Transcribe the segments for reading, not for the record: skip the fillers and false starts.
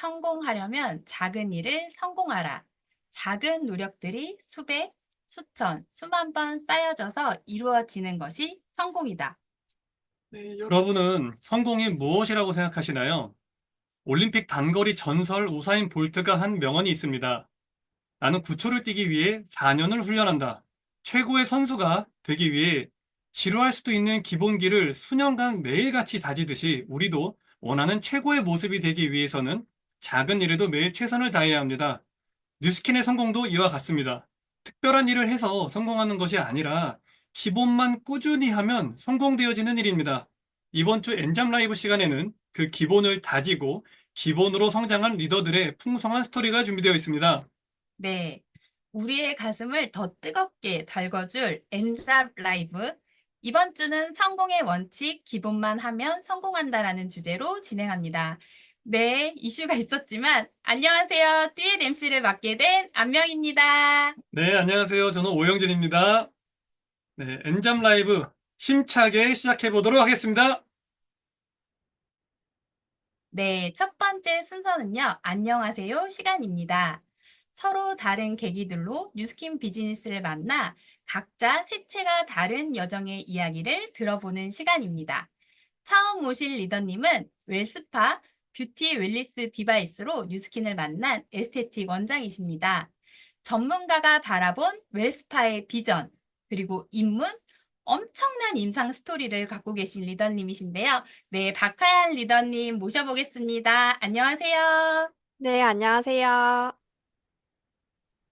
성공하려면 작은 일을 성공하라. 작은 노력들이 수백, 수천, 수만 번 쌓여져서 이루어지는 것이 성공이다. 네, 여러분은 성공이 무엇이라고 생각하시나요? 올림픽 단거리 전설 우사인 볼트가 한 명언이 있습니다. 나는 9초를 뛰기 위해 4년을 훈련한다. 최고의 선수가 되기 위해 지루할 수도 있는 기본기를 수년간 매일같이 다지듯이 우리도 원하는 최고의 모습이 되기 위해서는 작은 일에도 매일 최선을 다해야 합니다. 뉴스킨의 성공도 이와 같습니다. 특별한 일을 해서 성공하는 것이 아니라 기본만 꾸준히 하면 성공되어지는 일입니다. 이번 주 엔잡 라이브 시간에는 그 기본을 다지고 기본으로 성장한 리더들의 풍성한 스토리가 준비되어 있습니다. 네. 우리의 가슴을 더 뜨겁게 달궈줄 엔잡 라이브. 이번 주는 성공의 원칙, 기본만 하면 성공한다라는 주제로 진행합니다. 네, 이슈가 있었지만, 안녕하세요. 듀엣 MC를 맡게 된 안명입니다. 네, 안녕하세요. 저는 오영진입니다. 네, 엔잡 라이브 힘차게 시작해 보도록 하겠습니다. 네, 첫 번째 순서는요, 안녕하세요 시간입니다. 서로 다른 계기들로 뉴스킨 비즈니스를 만나 각자 색채가 다른 여정의 이야기를 들어보는 시간입니다. 처음 오실 리더님은 웰스파 뷰티 웰리스 디바이스로 뉴스킨을 만난 에스테틱 원장이십니다. 전문가가 바라본 웰스파의 비전, 그리고 입문, 엄청난 인상 스토리를 갖고 계신 리더님이신데요. 네, 박하연 리더님 모셔보겠습니다. 안녕하세요. 네, 안녕하세요.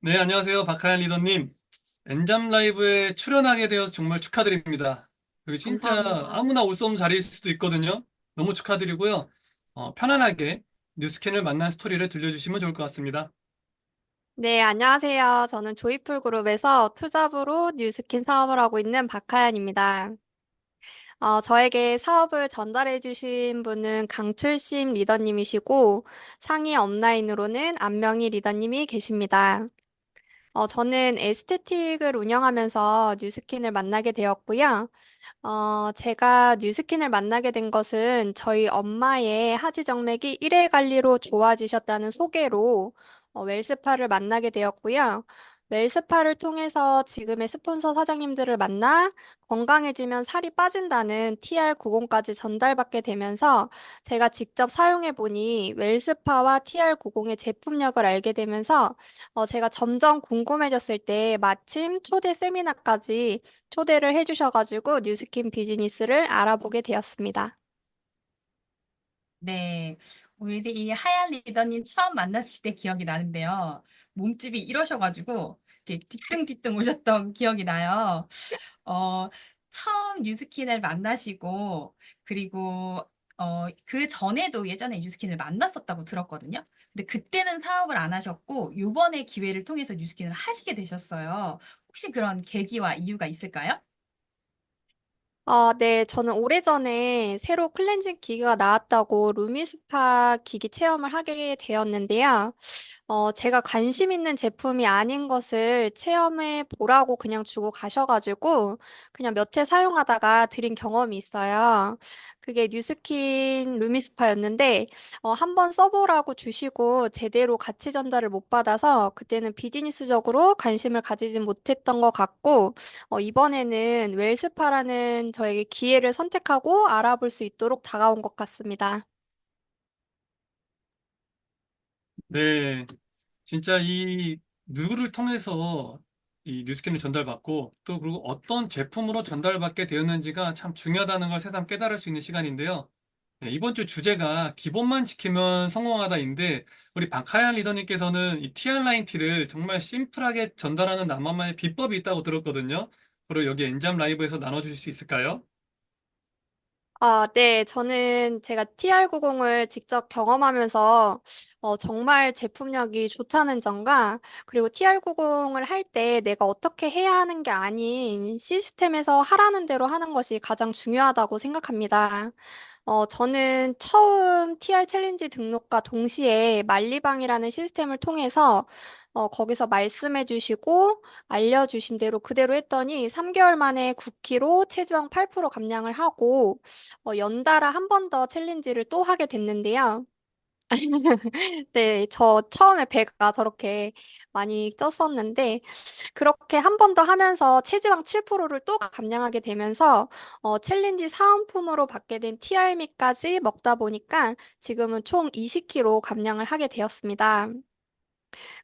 네, 안녕하세요. 박하연 리더님. 엔잡 라이브에 출연하게 되어서 정말 축하드립니다. 그리고 진짜 감사합니다. 아무나 올 수 없는 자리일 수도 있거든요. 너무 축하드리고요. 편안하게 뉴스캔을 만난 스토리를 들려주시면 좋을 것 같습니다. 네, 안녕하세요. 저는 조이풀 그룹에서 투잡으로 뉴스킨 사업을 하고 있는 박하연입니다. 저에게 사업을 전달해 주신 분은 강출심 리더님이시고 상위 업라인으로는 안명희 리더님이 계십니다. 저는 에스테틱을 운영하면서 뉴스킨을 만나게 되었고요. 제가 뉴스킨을 만나게 된 것은 저희 엄마의 하지 정맥이 1회 관리로 좋아지셨다는 소개로 웰스파를 만나게 되었고요. 웰스파를 통해서 지금의 스폰서 사장님들을 만나 건강해지면 살이 빠진다는 TR90까지 전달받게 되면서 제가 직접 사용해 보니 웰스파와 TR90의 제품력을 알게 되면서 제가 점점 궁금해졌을 때 마침 초대 세미나까지 초대를 해주셔가지고 뉴스킨 비즈니스를 알아보게 되었습니다. 네, 우리 이 하얀 리더님 처음 만났을 때 기억이 나는데요. 몸집이 이러셔가지고 이렇게 뒤뚱뒤뚱 오셨던 기억이 나요. 어, 처음 뉴스킨을 만나시고, 그리고, 그 전에도 예전에 뉴스킨을 만났었다고 들었거든요. 근데 그때는 사업을 안 하셨고, 요번에 기회를 통해서 뉴스킨을 하시게 되셨어요. 혹시 그런 계기와 이유가 있을까요? 네, 저는 오래전에 새로 클렌징 기기가 나왔다고 루미스파 기기 체험을 하게 되었는데요. 제가 관심 있는 제품이 아닌 것을 체험해 보라고 그냥 주고 가셔가지고 그냥 몇 회 사용하다가 드린 경험이 있어요. 그게 뉴스킨 루미스파였는데 한번 써보라고 주시고 제대로 가치 전달을 못 받아서 그때는 비즈니스적으로 관심을 가지진 못했던 것 같고 이번에는 웰스파라는 저에게 기회를 선택하고 알아볼 수 있도록 다가온 것 같습니다. 네, 진짜 이 누구를 통해서 이 뉴스캔을 전달받고 또 그리고 어떤 제품으로 전달받게 되었는지가 참 중요하다는 걸 새삼 깨달을 수 있는 시간인데요. 네, 이번 주 주제가 기본만 지키면 성공하다인데 우리 박하연 리더님께서는 이 TR9 티를 정말 심플하게 전달하는 나만의 비법이 있다고 들었거든요. 그리고 여기 엔잡 라이브에서 나눠주실 수 있을까요? 네. 저는 제가 TR90을 직접 경험하면서 정말 제품력이 좋다는 점과 그리고 TR90을 할 때 내가 어떻게 해야 하는 게 아닌 시스템에서 하라는 대로 하는 것이 가장 중요하다고 생각합니다. 저는 처음 TR 챌린지 등록과 동시에 만리방이라는 시스템을 통해서 거기서 말씀해 주시고 알려주신 대로 그대로 했더니 3개월 만에 9kg 체지방 8% 감량을 하고 연달아 한 번 더 챌린지를 또 하게 됐는데요. 네, 저 처음에 배가 저렇게 많이 떴었는데, 그렇게 한 번 더 하면서 체지방 7%를 또 감량하게 되면서, 챌린지 사은품으로 받게 된 TR미까지 먹다 보니까 지금은 총 20kg 감량을 하게 되었습니다.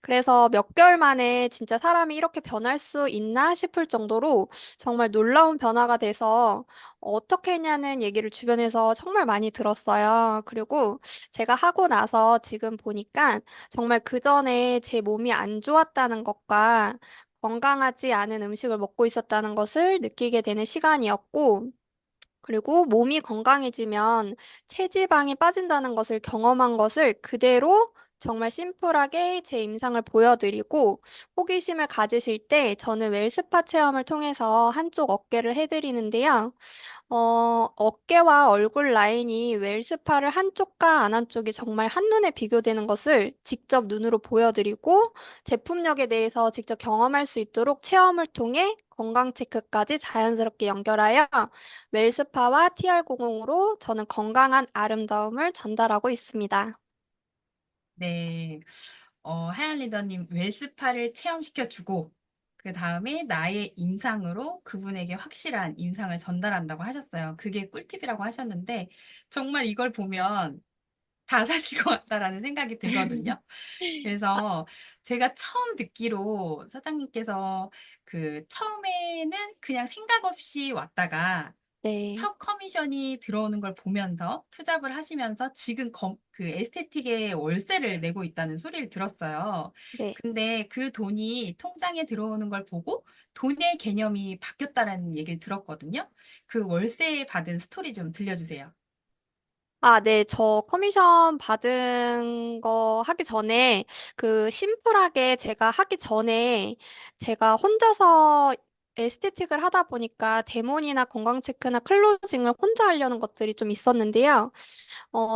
그래서 몇 개월 만에 진짜 사람이 이렇게 변할 수 있나 싶을 정도로 정말 놀라운 변화가 돼서 어떻게 했냐는 얘기를 주변에서 정말 많이 들었어요. 그리고 제가 하고 나서 지금 보니까 정말 그전에 제 몸이 안 좋았다는 것과 건강하지 않은 음식을 먹고 있었다는 것을 느끼게 되는 시간이었고, 그리고 몸이 건강해지면 체지방이 빠진다는 것을 경험한 것을 그대로 정말 심플하게 제 임상을 보여드리고 호기심을 가지실 때 저는 웰스파 체험을 통해서 한쪽 어깨를 해드리는데요. 어깨와 얼굴 라인이 웰스파를 한쪽과 안 한쪽이 정말 한눈에 비교되는 것을 직접 눈으로 보여드리고 제품력에 대해서 직접 경험할 수 있도록 체험을 통해 건강 체크까지 자연스럽게 연결하여 웰스파와 TR90으로 저는 건강한 아름다움을 전달하고 있습니다. 네. 하얀 리더님 웰스파를 체험시켜주고, 그 다음에 나의 임상으로 그분에게 확실한 임상을 전달한다고 하셨어요. 그게 꿀팁이라고 하셨는데, 정말 이걸 보면 다 사실 것 같다라는 생각이 들거든요. 그래서 제가 처음 듣기로 사장님께서 그 처음에는 그냥 생각 없이 왔다가 네, 첫 커미션이 들어오는 걸 보면서 투잡을 하시면서 지금 그 에스테틱에 월세를 내고 있다는 소리를 들었어요. 네. 근데 그 돈이 통장에 들어오는 걸 보고 돈의 개념이 바뀌었다라는 얘기를 들었거든요. 그 월세 받은 스토리 좀 들려주세요. 아, 네. 저 커미션 받은 거 하기 전에 그 심플하게 제가 하기 전에 제가 혼자서 에스테틱을 하다 보니까 데모니나 건강 체크나 클로징을 혼자 하려는 것들이 좀 있었는데요.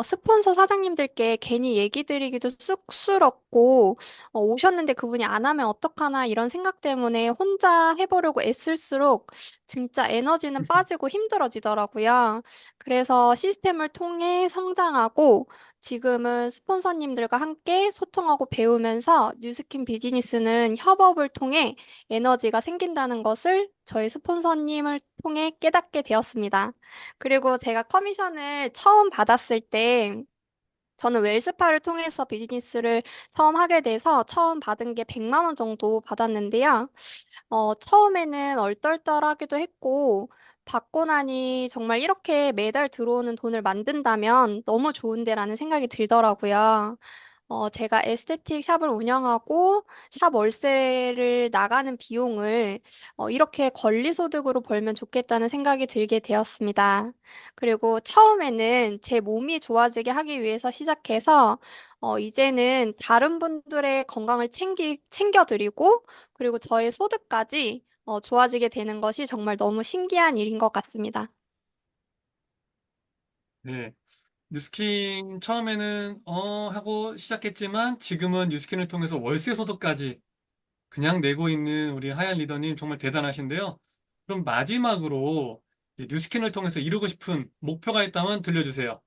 스폰서 사장님들께 괜히 얘기 드리기도 쑥스럽고, 오셨는데 그분이 안 하면 어떡하나 이런 생각 때문에 혼자 해보려고 애쓸수록 진짜 에너지는 빠지고 힘들어지더라고요. 그래서 시스템을 통해 성장하고 지금은 스폰서님들과 함께 소통하고 배우면서 뉴스킨 비즈니스는 협업을 통해 에너지가 생긴다는 것을 저희 스폰서님을 통해 깨닫게 되었습니다. 그리고 제가 커미션을 처음 받았을 때 저는 웰스파를 통해서 비즈니스를 처음 하게 돼서 처음 받은 게 100만 원 정도 받았는데요. 처음에는 얼떨떨하기도 했고, 받고 나니 정말 이렇게 매달 들어오는 돈을 만든다면 너무 좋은데라는 생각이 들더라고요. 제가 에스테틱 샵을 운영하고 샵 월세를 나가는 비용을 이렇게 권리소득으로 벌면 좋겠다는 생각이 들게 되었습니다. 그리고 처음에는 제 몸이 좋아지게 하기 위해서 시작해서 이제는 다른 분들의 건강을 챙겨드리고 그리고 저의 소득까지 좋아지게 되는 것이 정말 너무 신기한 일인 것 같습니다. 네. 뉴스킨 처음에는 하고 시작했지만 지금은 뉴스킨을 통해서 월세 소득까지 그냥 내고 있는 우리 하얀 리더님 정말 대단하신데요. 그럼 마지막으로 이 뉴스킨을 통해서 이루고 싶은 목표가 있다면 들려주세요.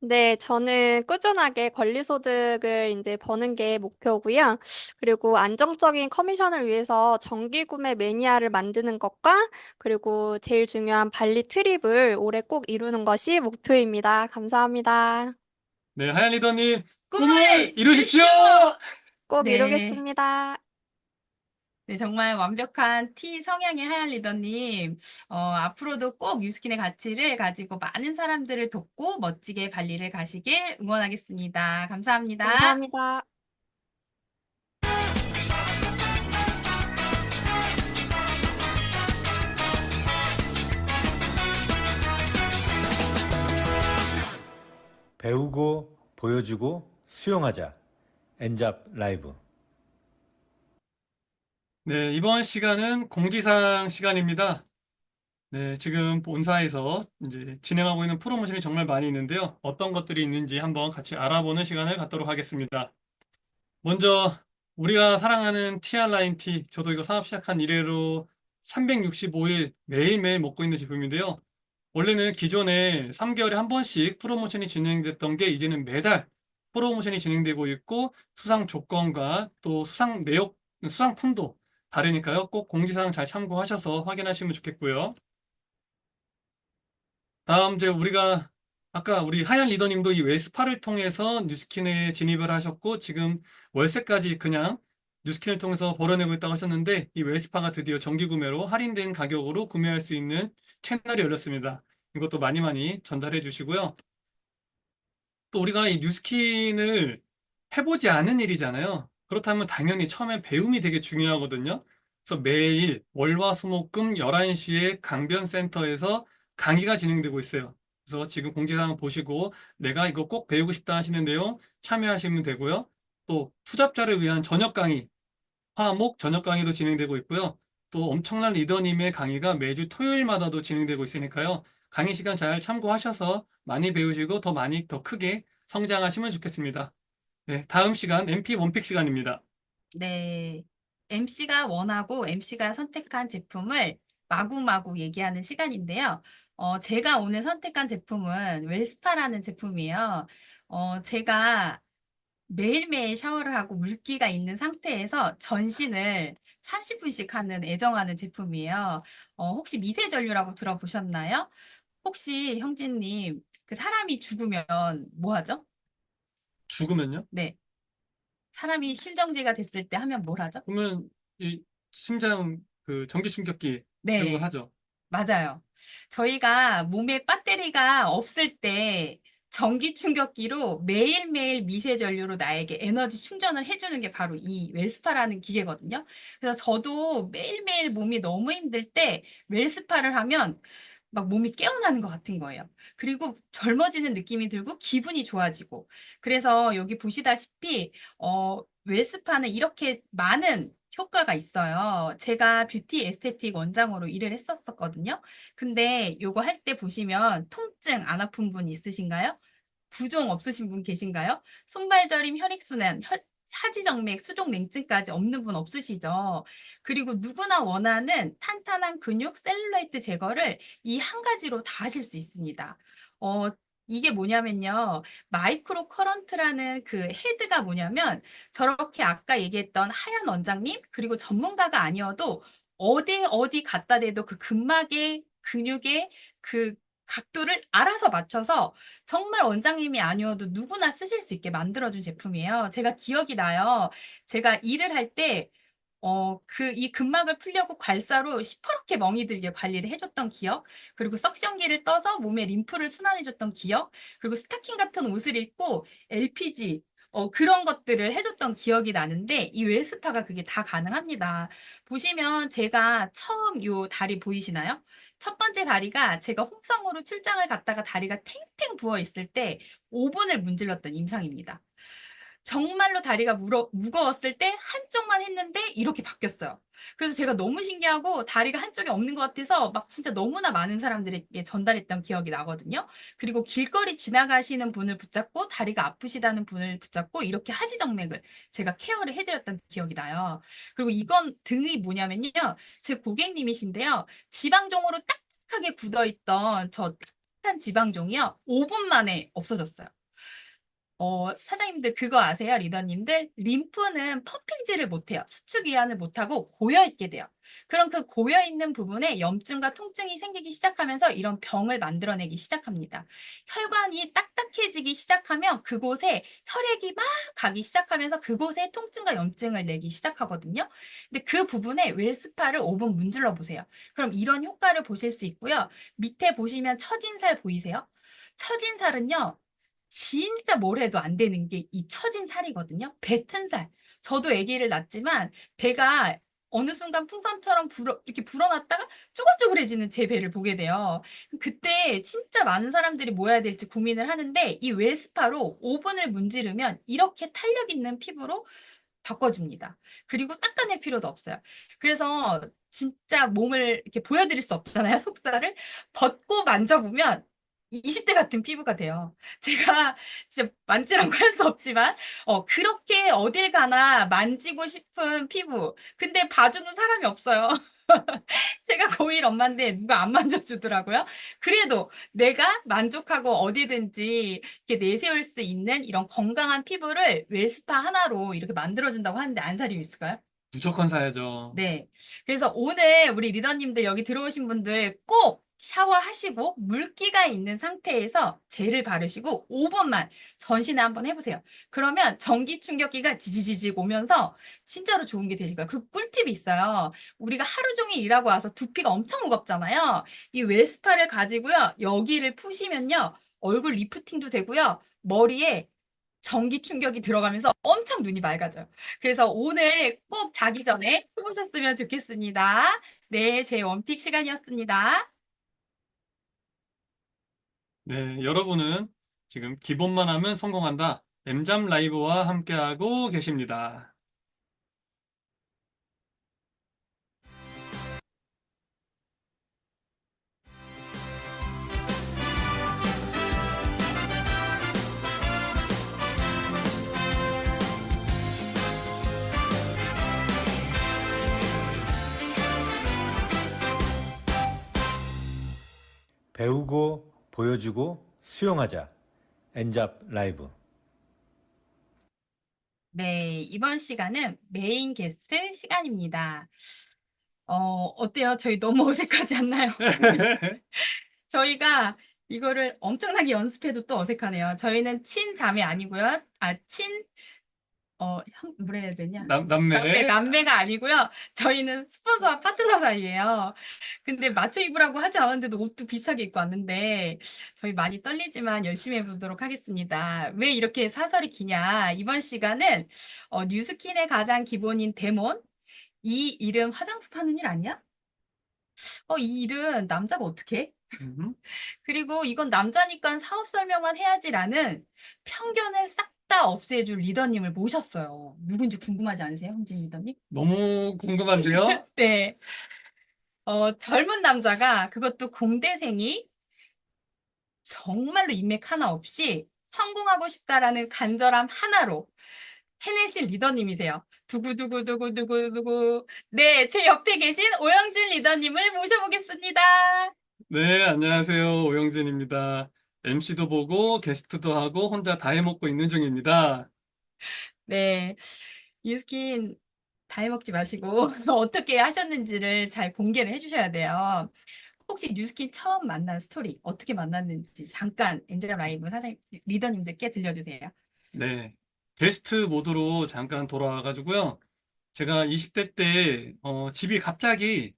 네, 저는 꾸준하게 권리소득을 이제 버는 게 목표고요. 그리고 안정적인 커미션을 위해서 정기 구매 매니아를 만드는 것과 그리고 제일 중요한 발리 트립을 올해 꼭 이루는 것이 목표입니다. 감사합니다. 네, 하얀 리더님 꿈을 꿈을 이루십시오! 이루십시오! 꼭 네. 이루겠습니다. 네, 정말 완벽한 T 성향의 하얀 리더님, 앞으로도 꼭 유스킨의 가치를 가지고 많은 사람들을 돕고 멋지게 발리를 가시길 응원하겠습니다. 감사합니다. 감사합니다. 배우고 보여주고 수용하자. 엔잡 라이브. 네, 이번 시간은 공지사항 시간입니다. 네, 지금 본사에서 이제 진행하고 있는 프로모션이 정말 많이 있는데요. 어떤 것들이 있는지 한번 같이 알아보는 시간을 갖도록 하겠습니다. 먼저 우리가 사랑하는 TR라인 티, 저도 이거 사업 시작한 이래로 365일 매일매일 먹고 있는 제품인데요. 원래는 기존에 3개월에 한 번씩 프로모션이 진행됐던 게 이제는 매달 프로모션이 진행되고 있고 수상 조건과 또 수상 내역, 수상품도 다르니까요. 꼭 공지사항 잘 참고하셔서 확인하시면 좋겠고요. 다음 이제 우리가 아까 우리 하얀 리더님도 이 웰스파를 통해서 뉴스킨에 진입을 하셨고 지금 월세까지 그냥 뉴스킨을 통해서 벌어내고 있다고 하셨는데 이 웰스파가 드디어 정기 구매로 할인된 가격으로 구매할 수 있는 채널이 열렸습니다. 이것도 많이 많이 전달해 주시고요. 또 우리가 이 뉴스킨을 해보지 않은 일이잖아요. 그렇다면 당연히 처음에 배움이 되게 중요하거든요. 그래서 매일 월화수목금 11시에 강변센터에서 강의가 진행되고 있어요. 그래서 지금 공지사항 보시고 내가 이거 꼭 배우고 싶다 하시는 내용 참여하시면 되고요. 또 투잡자를 위한 저녁 강의, 화목 저녁 강의도 진행되고 있고요. 또 엄청난 리더님의 강의가 매주 토요일마다도 진행되고 있으니까요. 강의 시간 잘 참고하셔서 많이 배우시고 더 많이 더 크게 성장하시면 좋겠습니다. 네, 다음 시간 MP 원픽 시간입니다. 네. MC가 원하고 MC가 선택한 제품을 마구마구 얘기하는 시간인데요. 제가 오늘 선택한 제품은 웰스파라는 제품이에요. 제가 매일매일 샤워를 하고 물기가 있는 상태에서 전신을 30분씩 하는 애정하는 제품이에요. 혹시 미세전류라고 들어보셨나요? 혹시 형제님, 그 사람이 죽으면 뭐 하죠? 죽으면요? 네. 사람이 실정지가 됐을 때 하면 뭘 하죠? 그러면 이 심장 그 전기 충격기 이런 거 네. 하죠. 맞아요. 저희가 몸에 배터리가 없을 때 전기 충격기로 매일매일 미세 전류로 나에게 에너지 충전을 해주는 게 바로 이 웰스파라는 기계거든요. 그래서 저도 매일매일 몸이 너무 힘들 때 웰스파를 하면 막 몸이 깨어나는 것 같은 거예요. 그리고 젊어지는 느낌이 들고 기분이 좋아지고. 그래서 여기 보시다시피, 웰스파는 이렇게 많은 효과가 있어요. 제가 뷰티 에스테틱 원장으로 일을 했었거든요. 근데 요거 할 때 보시면 통증 안 아픈 분 있으신가요? 부종 없으신 분 계신가요? 손발저림, 혈액순환, 하지정맥, 수족냉증까지 없는 분 없으시죠? 그리고 누구나 원하는 탄탄한 근육, 셀룰라이트 제거를 이 한 가지로 다 하실 수 있습니다. 어, 이게 뭐냐면요. 마이크로 커런트라는 그 헤드가 뭐냐면 저렇게 아까 얘기했던 하얀 원장님, 그리고 전문가가 아니어도 어디 갖다 대도 그 근막의 근육의 그 각도를 알아서 맞춰서 정말 원장님이 아니어도 누구나 쓰실 수 있게 만들어준 제품이에요. 제가 기억이 나요. 제가 일을 할 때, 이 근막을 풀려고 괄사로 시퍼렇게 멍이 들게 관리를 해줬던 기억, 그리고 석션기를 떠서 몸에 림프를 순환해줬던 기억, 그리고 스타킹 같은 옷을 입고 LPG, 그런 것들을 해줬던 기억이 나는데, 이 웰스파가 그게 다 가능합니다. 보시면 제가 처음 요 다리 보이시나요? 첫 번째 다리가 제가 홍성으로 출장을 갔다가 다리가 탱탱 부어 있을 때 5분을 문질렀던 임상입니다. 정말로 다리가 무거웠을 때 한쪽만 했는데 이렇게 바뀌었어요. 그래서 제가 너무 신기하고 다리가 한쪽에 없는 것 같아서 막 진짜 너무나 많은 사람들에게 전달했던 기억이 나거든요. 그리고 길거리 지나가시는 분을 붙잡고 다리가 아프시다는 분을 붙잡고 이렇게 하지정맥을 제가 케어를 해드렸던 기억이 나요. 그리고 이건 등이 뭐냐면요. 제 고객님이신데요. 지방종으로 딱딱하게 굳어있던 저 딱딱한 지방종이요. 5분 만에 없어졌어요. 사장님들 그거 아세요? 리더님들? 림프는 펌핑질을 못해요. 수축 이완을 못하고 고여있게 돼요. 그럼 그 고여있는 부분에 염증과 통증이 생기기 시작하면서 이런 병을 만들어내기 시작합니다. 혈관이 딱딱해지기 시작하면 그곳에 혈액이 막 가기 시작하면서 그곳에 통증과 염증을 내기 시작하거든요. 근데 그 부분에 웰스파를 5분 문질러 보세요. 그럼 이런 효과를 보실 수 있고요. 밑에 보시면 처진 살 보이세요? 처진 살은요. 진짜 뭘 해도 안 되는 게 이 처진 살이거든요. 뱉은 살. 저도 아기를 낳았지만 배가 어느 순간 풍선처럼 이렇게 불어났다가 쪼글쪼글해지는 제 배를 보게 돼요. 그때 진짜 많은 사람들이 뭐 해야 될지 고민을 하는데 이 웰스파로 5분을 문지르면 이렇게 탄력 있는 피부로 바꿔줍니다. 그리고 닦아낼 필요도 없어요. 그래서 진짜 몸을 이렇게 보여드릴 수 없잖아요, 속살을. 벗고 만져보면 20대 같은 피부가 돼요. 제가 진짜 만지라고 할 수 없지만, 그렇게 어딜 가나 만지고 싶은 피부. 근데 봐주는 사람이 없어요. 제가 고1 엄마인데 누가 안 만져주더라고요. 그래도 내가 만족하고 어디든지 이렇게 내세울 수 있는 이런 건강한 피부를 웰스파 하나로 이렇게 만들어준다고 하는데 안 사릴 수 있을까요? 무조건 사야죠. 네. 그래서 오늘 우리 리더님들 여기 들어오신 분들 꼭 샤워하시고 물기가 있는 상태에서 젤을 바르시고 5분만 전신에 한번 해보세요. 그러면 전기 충격기가 지지지직 오면서 진짜로 좋은 게 되실 거예요. 그 꿀팁이 있어요. 우리가 하루 종일 일하고 와서 두피가 엄청 무겁잖아요. 이 웰스파를 가지고요. 여기를 푸시면요. 얼굴 리프팅도 되고요. 머리에 전기 충격이 들어가면서 엄청 눈이 맑아져요. 그래서 오늘 꼭 자기 전에 해보셨으면 좋겠습니다. 네, 제 원픽 시간이었습니다. 네, 여러분은 지금 기본만 하면 성공한다. 엠잡 라이브와 함께하고 계십니다. 배우고 보여주고 수용하자. 엔잡 라이브. 네, 이번 시간은 메인 게스트 시간입니다. 어때요? 저희 너무 어색하지 않나요? 저희가 이거를 엄청나게 연습해도 또 어색하네요. 저희는 친자매 아니고요. 뭐라 해야 되냐? 남매. 남매가 아니고요. 저희는 스폰서와 파트너 사이예요. 근데 맞춰 입으라고 하지 않았는데도 옷도 비슷하게 입고 왔는데 저희 많이 떨리지만 열심히 해보도록 하겠습니다. 왜 이렇게 사설이 기냐? 이번 시간은 뉴스킨의 가장 기본인 데몬. 이 일은 화장품 파는 일 아니야? 이 일은 남자가 어떻게 해? 음, 그리고 이건 남자니까 사업 설명만 해야지라는 편견을 싹 다 없애줄 리더님을 모셨어요. 누군지 궁금하지 않으세요, 홍진 리더님? 너무 궁금한데요? 네. 젊은 남자가 그것도 공대생이 정말로 인맥 하나 없이 성공하고 싶다라는 간절함 하나로 해내신 리더님이세요. 두구두구두구두구두구. 네, 제 옆에 계신 오영진 리더님을 모셔보겠습니다. 네, 안녕하세요. 오영진입니다. MC도 보고 게스트도 하고 혼자 다 해먹고 있는 중입니다. 네, 유스킨 다 해먹지 마시고 어떻게 하셨는지를 잘 공개를 해주셔야 돼요. 혹시 뉴스킨 처음 만난 스토리 어떻게 만났는지 잠깐 엔젤 라이브 사장님 리더님들께 들려주세요. 네. 게스트 모드로 잠깐 돌아와가지고요. 제가 20대 때, 집이 갑자기,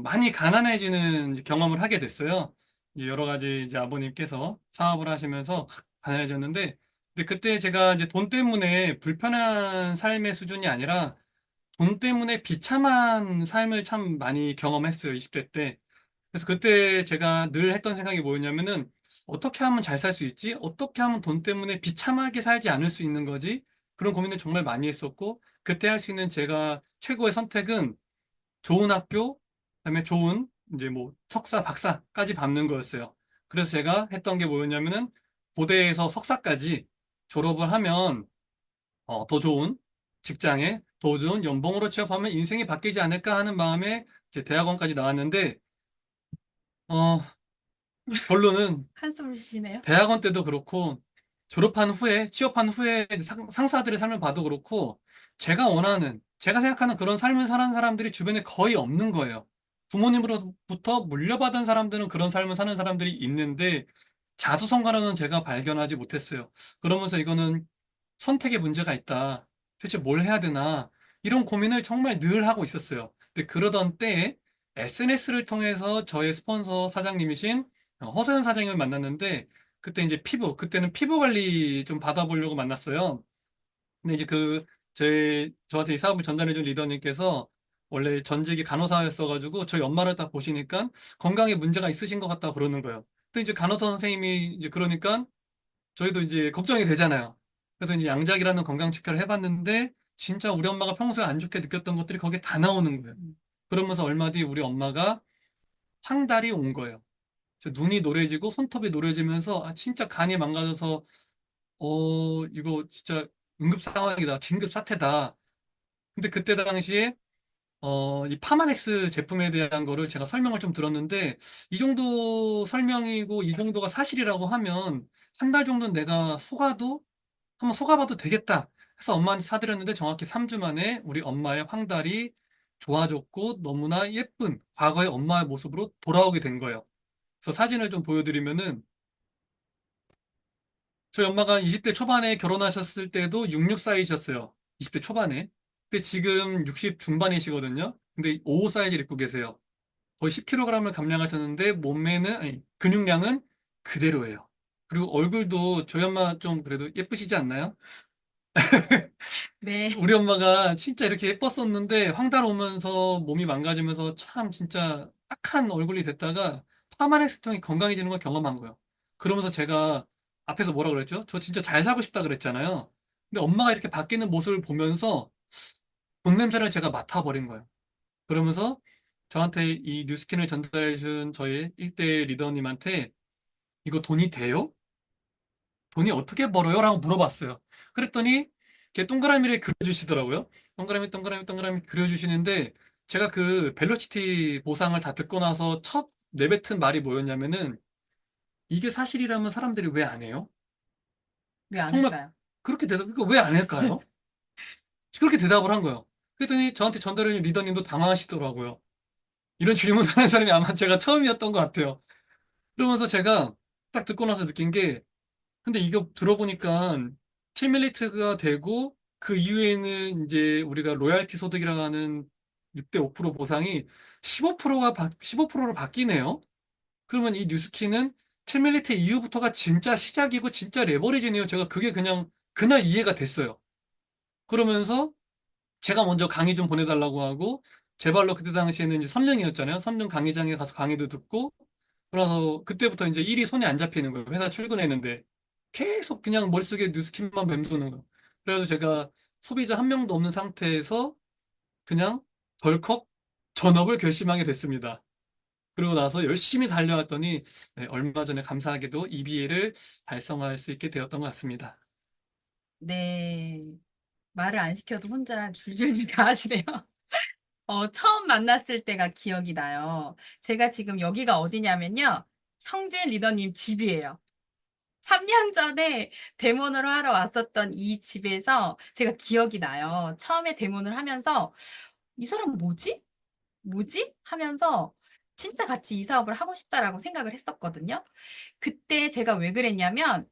많이 가난해지는 이제 경험을 하게 됐어요. 이제 여러 가지 이제 아버님께서 사업을 하시면서 가난해졌는데, 근데 그때 제가 이제 돈 때문에 불편한 삶의 수준이 아니라 돈 때문에 비참한 삶을 참 많이 경험했어요, 20대 때. 그래서 그때 제가 늘 했던 생각이 뭐였냐면은, 어떻게 하면 잘 살 수 있지? 어떻게 하면 돈 때문에 비참하게 살지 않을 수 있는 거지? 그런 고민을 정말 많이 했었고, 그때 할 수 있는 제가 최고의 선택은 좋은 학교, 그다음에 좋은 이제 뭐 석사, 박사까지 밟는 거였어요. 그래서 제가 했던 게 뭐였냐면은, 고대에서 석사까지 졸업을 하면 더 좋은 직장에 더 좋은 연봉으로 취업하면 인생이 바뀌지 않을까 하는 마음에 이제 대학원까지 나왔는데, 어, 결론은 한숨을 쉬시네요. 대학원 때도 그렇고, 졸업한 후에, 취업한 후에 상사들의 삶을 봐도 그렇고, 제가 생각하는 그런 삶을 사는 사람들이 주변에 거의 없는 거예요. 부모님으로부터 물려받은 사람들은 그런 삶을 사는 사람들이 있는데, 자수성가로는 제가 발견하지 못했어요. 그러면서 이거는 선택의 문제가 있다. 대체 뭘 해야 되나? 이런 고민을 정말 늘 하고 있었어요. 근데 그러던 때에 SNS를 통해서 저의 스폰서 사장님이신 허소연 사장님을 만났는데, 그때는 피부 관리 좀 받아보려고 만났어요. 근데 이제 저한테 이 사업을 전달해준 리더님께서 원래 전직이 간호사였어가지고 저희 엄마를 딱 보시니까 건강에 문제가 있으신 것 같다고 그러는 거예요. 근데 이제 간호사 선생님이 이제 그러니까 저희도 이제 걱정이 되잖아요. 그래서 이제 양작이라는 건강 체크를 해봤는데 진짜 우리 엄마가 평소에 안 좋게 느꼈던 것들이 거기에 다 나오는 거예요. 그러면서 얼마 뒤 우리 엄마가 황달이 온 거예요. 눈이 노래지고 손톱이 노래지면서 진짜 간이 망가져서 이거 진짜 응급 상황이다. 긴급 사태다. 근데 그때 당시에 이 파마넥스 제품에 대한 거를 제가 설명을 좀 들었는데, 이 정도 설명이고 이 정도가 사실이라고 하면 한 달 정도는 내가 한번 속아봐도 되겠다 해서 엄마한테 사드렸는데 정확히 3주 만에 우리 엄마의 황달이 좋아졌고 너무나 예쁜 과거의 엄마의 모습으로 돌아오게 된 거예요. 그래서 사진을 좀 보여드리면은 저희 엄마가 20대 초반에 결혼하셨을 때도 66 사이즈셨어요. 20대 초반에. 근데 지금 60 중반이시거든요. 근데 55 사이즈를 입고 계세요. 거의 10kg을 감량하셨는데 몸매는, 아니, 근육량은 그대로예요. 그리고 얼굴도 저희 엄마 좀 그래도 예쁘시지 않나요? 네. 우리 엄마가 진짜 이렇게 예뻤었는데 황달 오면서 몸이 망가지면서 참 진짜 딱한 얼굴이 됐다가 파마넥스 통해 건강해지는 걸 경험한 거예요. 그러면서 제가 앞에서 뭐라 그랬죠? 저 진짜 잘 살고 싶다 그랬잖아요. 근데 엄마가 이렇게 바뀌는 모습을 보면서 돈 냄새를 제가 맡아버린 거예요. 그러면서 저한테 이 뉴스킨을 전달해 준 저희 1대 리더님한테 이거 돈이 돼요? 돈이 어떻게 벌어요? 라고 물어봤어요. 그랬더니 이렇게 동그라미를 그려주시더라고요. 동그라미, 동그라미, 동그라미 그려주시는데 제가 그 벨로시티 보상을 다 듣고 나서 첫 내뱉은 말이 뭐였냐면은 이게 사실이라면 사람들이 왜 안 해요? 왜 안 정말 할까요? 그렇게 대답, 이거 왜 안 할까요? 그렇게 대답을 한 거예요. 그랬더니 저한테 전달해준 리더님도 당황하시더라고요. 이런 질문을 하는 사람이 아마 제가 처음이었던 것 같아요. 그러면서 제가 딱 듣고 나서 느낀 게 근데 이거 들어보니까 팀밀리트가 되고 그 이후에는 이제 우리가 로얄티 소득이라고 하는 6대 5% 보상이 15%로 바뀌네요. 그러면 이 뉴스키는 팀밀리트 이후부터가 진짜 시작이고 진짜 레버리지네요. 제가 그게 그냥 그날 이해가 됐어요. 그러면서 제가 먼저 강의 좀 보내달라고 하고 제 발로 그때 당시에는 이제 선릉이었잖아요. 선릉 강의장에 가서 강의도 듣고 그래서 그때부터 이제 일이 손에 안 잡히는 거예요. 회사 출근했는데 계속 그냥 머릿속에 뉴스킨만 맴도는 거예요. 그래서 제가 소비자 한 명도 없는 상태에서 그냥 덜컥 전업을 결심하게 됐습니다. 그러고 나서 열심히 달려왔더니 네, 얼마 전에 감사하게도 EBA를 달성할 수 있게 되었던 것 같습니다. 네. 말을 안 시켜도 혼자 줄줄줄 다 하시네요. 처음 만났을 때가 기억이 나요. 제가 지금 여기가 어디냐면요. 형제 리더님 집이에요. 3년 전에 데모를 하러 왔었던 이 집에서 제가 기억이 나요. 처음에 데모를 하면서 이 사람 뭐지? 뭐지? 하면서 진짜 같이 이 사업을 하고 싶다라고 생각을 했었거든요. 그때 제가 왜 그랬냐면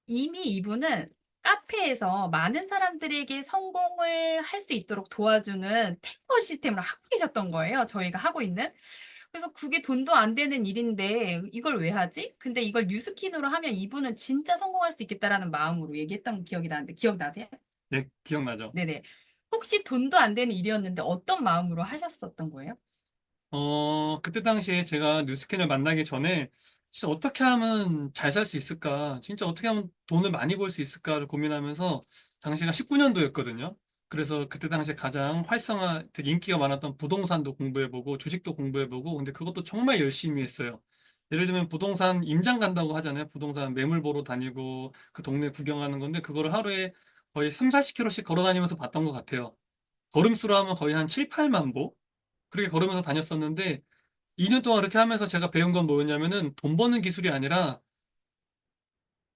이미 이분은 카페에서 많은 사람들에게 성공을 할 수 있도록 도와주는 탱커 시스템을 하고 계셨던 거예요. 저희가 하고 있는. 그래서 그게 돈도 안 되는 일인데 이걸 왜 하지? 근데 이걸 뉴스킨으로 하면 이분은 진짜 성공할 수 있겠다라는 마음으로 얘기했던 기억이 나는데 기억나세요? 네, 기억나죠? 네네. 혹시 돈도 안 되는 일이었는데 어떤 마음으로 하셨었던 거예요? 그때 당시에 제가 뉴스캔을 만나기 전에 진짜 어떻게 하면 잘 살 수 있을까? 진짜 어떻게 하면 돈을 많이 벌 수 있을까를 고민하면서 당시가 19년도였거든요. 그래서 그때 당시에 가장 되게 인기가 많았던 부동산도 공부해보고 주식도 공부해보고 근데 그것도 정말 열심히 했어요. 예를 들면 부동산 임장 간다고 하잖아요. 부동산 매물 보러 다니고 그 동네 구경하는 건데 그거를 하루에 거의 3, 40km씩 걸어 다니면서 봤던 것 같아요. 걸음수로 하면 거의 한 7, 8만 보? 그렇게 걸으면서 다녔었는데 2년 동안 그렇게 하면서 제가 배운 건 뭐였냐면은 돈 버는 기술이 아니라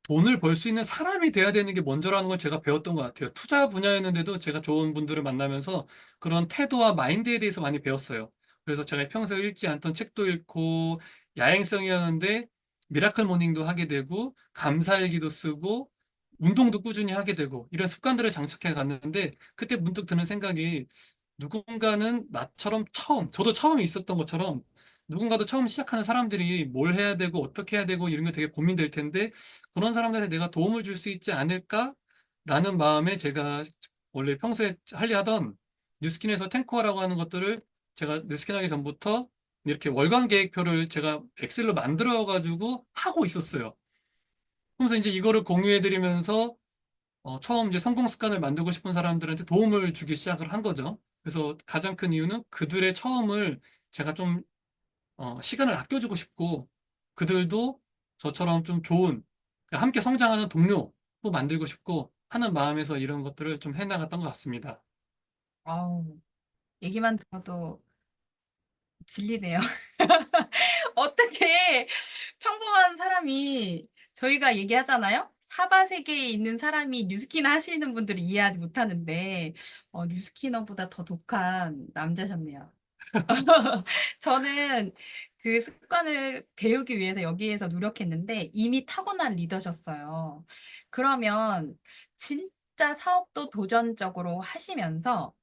돈을 벌 수 있는 사람이 돼야 되는 게 먼저라는 걸 제가 배웠던 것 같아요. 투자 분야였는데도 제가 좋은 분들을 만나면서 그런 태도와 마인드에 대해서 많이 배웠어요. 그래서 제가 평소에 읽지 않던 책도 읽고 야행성이었는데 미라클 모닝도 하게 되고 감사일기도 쓰고 운동도 꾸준히 하게 되고 이런 습관들을 장착해 갔는데 그때 문득 드는 생각이 누군가는 나처럼 저도 처음에 있었던 것처럼 누군가도 처음 시작하는 사람들이 뭘 해야 되고 어떻게 해야 되고 이런 게 되게 고민될 텐데 그런 사람들한테 내가 도움을 줄 수 있지 않을까라는 마음에 제가 원래 평소에 하려 하던 뉴스킨에서 탱커라고 하는 것들을 제가 뉴스킨 하기 전부터 이렇게 월간 계획표를 제가 엑셀로 만들어 가지고 하고 있었어요. 그래서 이제 이거를 공유해 드리면서 처음 이제 성공 습관을 만들고 싶은 사람들한테 도움을 주기 시작을 한 거죠. 그래서 가장 큰 이유는 그들의 처음을 제가 좀 시간을 아껴주고 싶고 그들도 저처럼 좀 좋은 함께 성장하는 동료도 만들고 싶고 하는 마음에서 이런 것들을 좀 해나갔던 것 같습니다. 아우, 얘기만 들어도 질리네요. 어떻게 평범한 사람이 저희가 얘기하잖아요? 사바세계에 있는 사람이 뉴스키너 하시는 분들을 이해하지 못하는데 뉴스키너보다 더 독한 남자셨네요. 저는 그 습관을 배우기 위해서 여기에서 노력했는데 이미 타고난 리더셨어요. 그러면 진짜 사업도 도전적으로 하시면서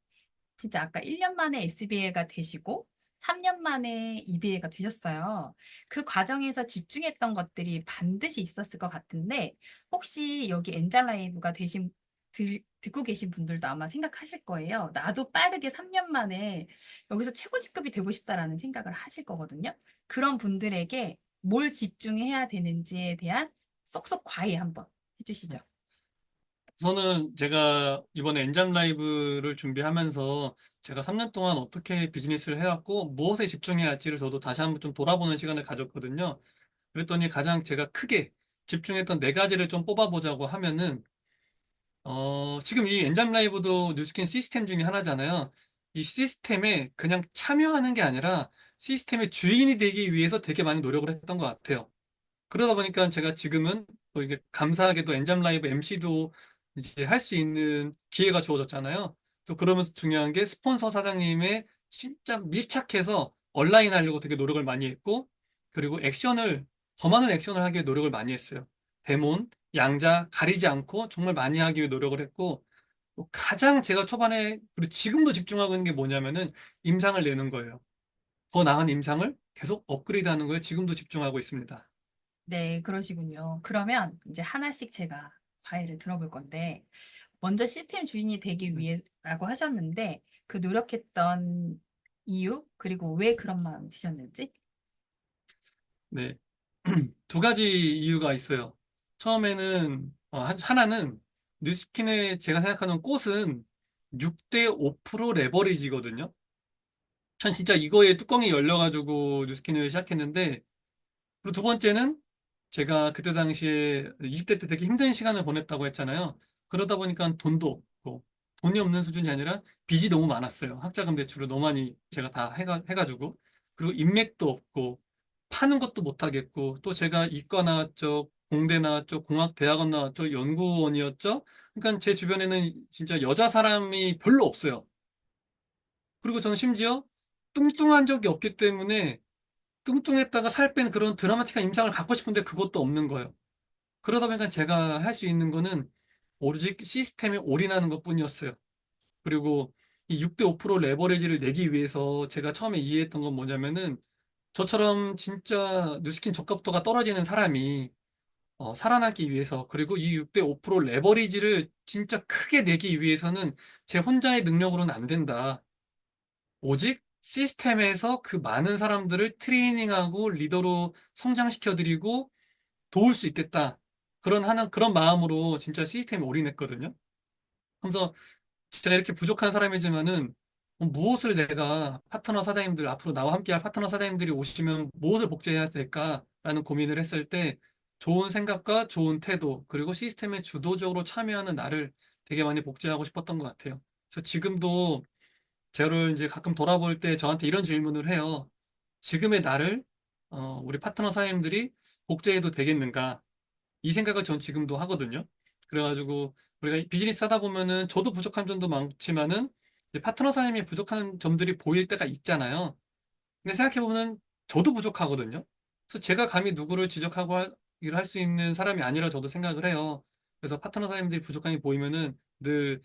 진짜 아까 1년 만에 SBA가 되시고 3년 만에 EBA가 되셨어요. 그 과정에서 집중했던 것들이 반드시 있었을 것 같은데 혹시 여기 엔젤 라이브가 듣고 계신 분들도 아마 생각하실 거예요. 나도 빠르게 3년 만에 여기서 최고 직급이 되고 싶다라는 생각을 하실 거거든요. 그런 분들에게 뭘 집중해야 되는지에 대한 쏙쏙 과외 한번 해주시죠. 우선은 제가 이번에 엔잡 라이브를 준비하면서 제가 3년 동안 어떻게 비즈니스를 해왔고 무엇에 집중해야 할지를 저도 다시 한번 좀 돌아보는 시간을 가졌거든요. 그랬더니 가장 제가 크게 집중했던 네 가지를 좀 뽑아보자고 하면은 지금 이 엔잡 라이브도 뉴스킨 시스템 중에 하나잖아요. 이 시스템에 그냥 참여하는 게 아니라 시스템의 주인이 되기 위해서 되게 많이 노력을 했던 것 같아요. 그러다 보니까 제가 지금은 또 이게 감사하게도 엔잡 라이브 MC도 이제 할 수 있는 기회가 주어졌잖아요. 또 그러면서 중요한 게 스폰서 사장님의 진짜 밀착해서 온라인 하려고 되게 노력을 많이 했고, 그리고 더 많은 액션을 하기 위해 노력을 많이 했어요. 데몬, 양자 가리지 않고 정말 많이 하기 위해 노력을 했고, 또 가장 제가 초반에, 그리고 지금도 집중하고 있는 게 뭐냐면은 임상을 내는 거예요. 더 나은 임상을 계속 업그레이드 하는 거에 지금도 집중하고 있습니다. 네, 그러시군요. 그러면 이제 하나씩 제가 과외를 들어볼 건데, 먼저 시스템 주인이 되기 위해라고 하셨는데, 그 노력했던 이유, 그리고 왜 그런 마음이 드셨는지? 네. 두 가지 이유가 있어요. 처음에는, 하나는, 뉴스킨의 제가 생각하는 꽃은 6대 5% 레버리지거든요. 전 진짜 이거에 뚜껑이 열려가지고 뉴스킨을 시작했는데, 그리고 두 번째는 제가 그때 당시에 20대 때 되게 힘든 시간을 보냈다고 했잖아요. 그러다 보니까 돈도 없고, 돈이 없는 수준이 아니라 빚이 너무 많았어요. 학자금 대출을 너무 많이 제가 다 해가지고. 그리고 인맥도 없고, 파는 것도 못하겠고, 또 제가 이과 나왔죠, 공대 나왔죠, 공학대학원 나왔죠, 연구원이었죠. 그러니까 제 주변에는 진짜 여자 사람이 별로 없어요. 그리고 저는 심지어 뚱뚱한 적이 없기 때문에 뚱뚱했다가 살 뺀 그런 드라마틱한 임상을 갖고 싶은데 그것도 없는 거예요. 그러다 보니까 제가 할 수 있는 거는 오로지 시스템에 올인하는 것뿐이었어요. 그리고 이 6대 5% 레버리지를 내기 위해서 제가 처음에 이해했던 건 뭐냐면은 저처럼 진짜 뉴스킨 적합도가 떨어지는 사람이 살아나기 위해서 그리고 이 6대 5% 레버리지를 진짜 크게 내기 위해서는 제 혼자의 능력으로는 안 된다. 오직 시스템에서 그 많은 사람들을 트레이닝하고 리더로 성장시켜드리고 도울 수 있겠다. 그런 마음으로 진짜 시스템에 올인했거든요. 그래서 제가 이렇게 부족한 사람이지만은 무엇을 내가 파트너 사장님들, 앞으로 나와 함께할 파트너 사장님들이 오시면 무엇을 복제해야 될까라는 고민을 했을 때 좋은 생각과 좋은 태도, 그리고 시스템에 주도적으로 참여하는 나를 되게 많이 복제하고 싶었던 것 같아요. 그래서 지금도 저를 이제 가끔 돌아볼 때 저한테 이런 질문을 해요. 지금의 나를 우리 파트너 사장님들이 복제해도 되겠는가? 이 생각을 전 지금도 하거든요. 그래가지고 우리가 비즈니스 하다 보면은 저도 부족한 점도 많지만은 이제 파트너 사장님이 부족한 점들이 보일 때가 있잖아요. 근데 생각해보면 저도 부족하거든요. 그래서 제가 감히 누구를 지적하고 일을 할 수 있는 사람이 아니라 저도 생각을 해요. 그래서 파트너 사장님들이 부족한 게 보이면은 늘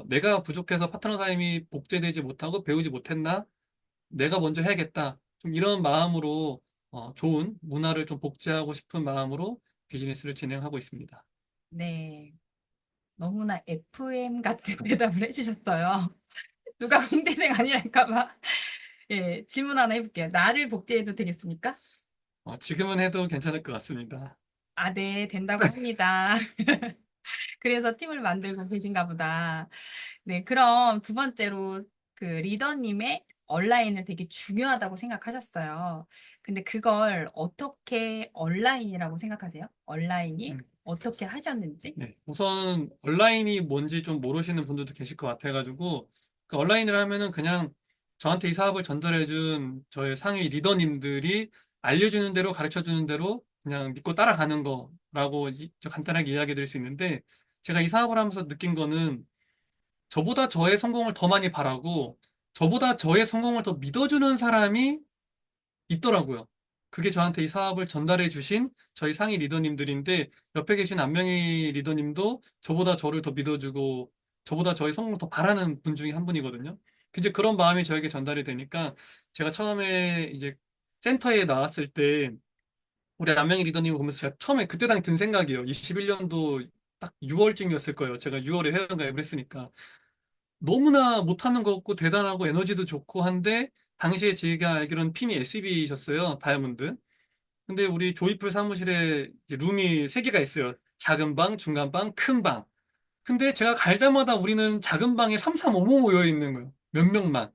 내가 부족해서 파트너 사장님이 복제되지 못하고 배우지 못했나? 내가 먼저 해야겠다. 좀 이런 마음으로 좋은 문화를 좀 복제하고 싶은 마음으로 비즈니스를 진행하고 있습니다. 네, 너무나 FM 같은 대답을 해주셨어요. 누가 공대생 아니랄까 봐. 예, 질문 하나 해볼게요. 나를 복제해도 되겠습니까? 지금은 해도 괜찮을 것 같습니다. 아, 네, 된다고 합니다. 그래서 팀을 만들고 계신가 보다. 네, 그럼 두 번째로 그 리더님의 온라인을 되게 중요하다고 생각하셨어요. 근데 그걸 어떻게 온라인이라고 생각하세요? 온라인이 음, 어떻게 하셨는지? 네. 우선 온라인이 뭔지 좀 모르시는 분들도 계실 것 같아가지고 그 온라인을 하면은 그냥 저한테 이 사업을 전달해준 저의 상위 리더님들이 알려주는 대로 가르쳐주는 대로 그냥 믿고 따라가는 거라고 간단하게 이야기 드릴 수 있는데, 제가 이 사업을 하면서 느낀 거는 저보다 저의 성공을 더 많이 바라고 저보다 저의 성공을 더 믿어주는 사람이 있더라고요. 그게 저한테 이 사업을 전달해 주신 저희 상위 리더님들인데, 옆에 계신 안명희 리더님도 저보다 저를 더 믿어주고 저보다 저의 성공을 더 바라는 분 중에 한 분이거든요. 이제 그런 마음이 저에게 전달이 되니까, 제가 처음에 이제 센터에 나왔을 때 우리 안명희 리더님을 보면서 제가 처음에 그때 당시 든 생각이에요. 21년도 딱 6월쯤이었을 거예요. 제가 6월에 회원가입을 했으니까. 너무나 못하는 것 같고 대단하고 에너지도 좋고 한데, 당시에 제가 알기로는 핀이 SB이셨어요. 다이아몬드. 근데 우리 조이풀 사무실에 이제 룸이 세 개가 있어요. 작은 방, 중간 방, 큰 방. 근데 제가 갈 때마다 우리는 작은 방에 3355 모여 있는 거예요. 몇 명만.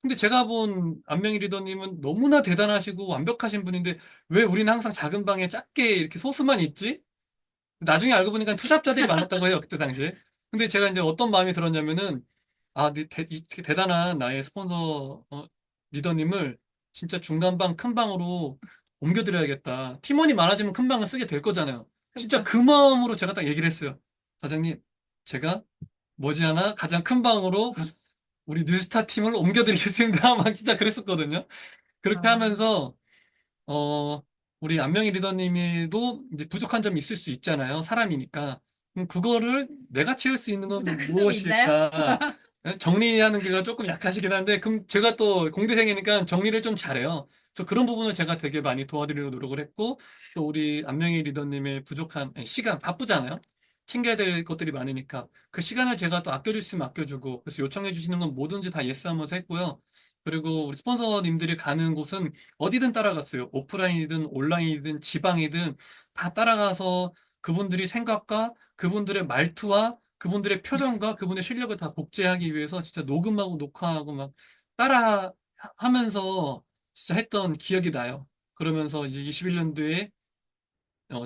근데 제가 본 안명희 리더님은 너무나 대단하시고 완벽하신 분인데, 왜 우리는 항상 작은 방에 작게 이렇게 소수만 있지? 나중에 알고 보니까 투잡자들이 많았다고 해요, 그때 당시에. 근데 제가 이제 어떤 마음이 들었냐면은, 아, 이 대단한 나의 스폰서 리더님을 진짜 중간방, 큰 방으로 옮겨드려야겠다. 팀원이 많아지면 큰 방을 쓰게 될 거잖아요. 진짜 그렇죠. 그 마음으로 제가 딱 얘기를 했어요. 사장님, 제가 머지않아 가장 큰 방으로 우리 뉴스타 팀을 옮겨드리겠습니다. 막 진짜 그랬었거든요. 그렇게 아, 하면서 어, 우리 안명희 리더님도 이제 부족한 점이 있을 수 있잖아요. 사람이니까. 그럼 그거를 내가 채울 수 있는 건 부족한 점이 있나요? 무엇일까? 정리하는 게가 조금 약하시긴 한데, 그럼 제가 또 공대생이니까 정리를 좀 잘해요. 그래서 그런 부분을 제가 되게 많이 도와드리려고 노력을 했고, 또 우리 안명희 리더님의 부족한 아니, 시간, 바쁘잖아요. 챙겨야 될 것들이 많으니까. 그 시간을 제가 또 아껴줄 수 있으면 아껴주고, 그래서 요청해 주시는 건 뭐든지 다 예스 하면서 했고요. 그리고 우리 스폰서님들이 가는 곳은 어디든 따라갔어요. 오프라인이든 온라인이든 지방이든 다 따라가서 그분들이 생각과 그분들의 말투와 그분들의 표정과 그분의 실력을 다 복제하기 위해서 진짜 녹음하고 녹화하고 막 따라 하면서 진짜 했던 기억이 나요. 그러면서 이제 21년도에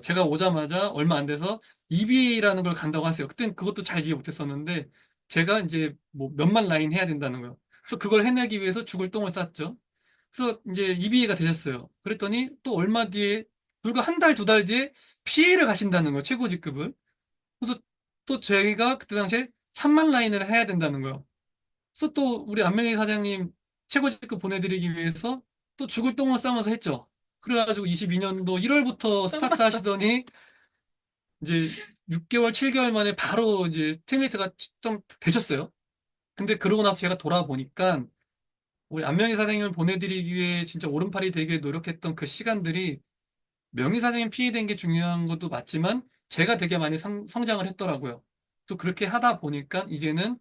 제가 오자마자 얼마 안 돼서 EBA라는 걸 간다고 하세요. 그땐 그것도 잘 이해 못했었는데, 제가 이제 뭐 몇만 라인 해야 된다는 거예요. 그래서 그걸 해내기 위해서 죽을 똥을 쌌죠. 그래서 이제 EBA가 되셨어요. 그랬더니 또 얼마 뒤에, 불과 한 달, 두 달 뒤에 PA를 가신다는 거예요. 최고 직급을. 그래서 또 저희가 그때 당시에 3만 라인을 해야 된다는 거예요. 그래서 또 우리 안명희 사장님 최고 직급 보내드리기 위해서 또 죽을 똥을 싸면서 했죠. 그래가지고 22년도 1월부터 똥 스타트 봤어. 하시더니 이제 6개월, 7개월 만에 바로 이제 팀리트가 좀 되셨어요. 근데 그러고 나서 제가 돌아보니까 우리 안명희 사장님을 보내드리기 위해 진짜 오른팔이 되게 노력했던 그 시간들이, 명희 사장님 피해된 게 중요한 것도 맞지만 제가 되게 많이 성장을 했더라고요. 또 그렇게 하다 보니까 이제는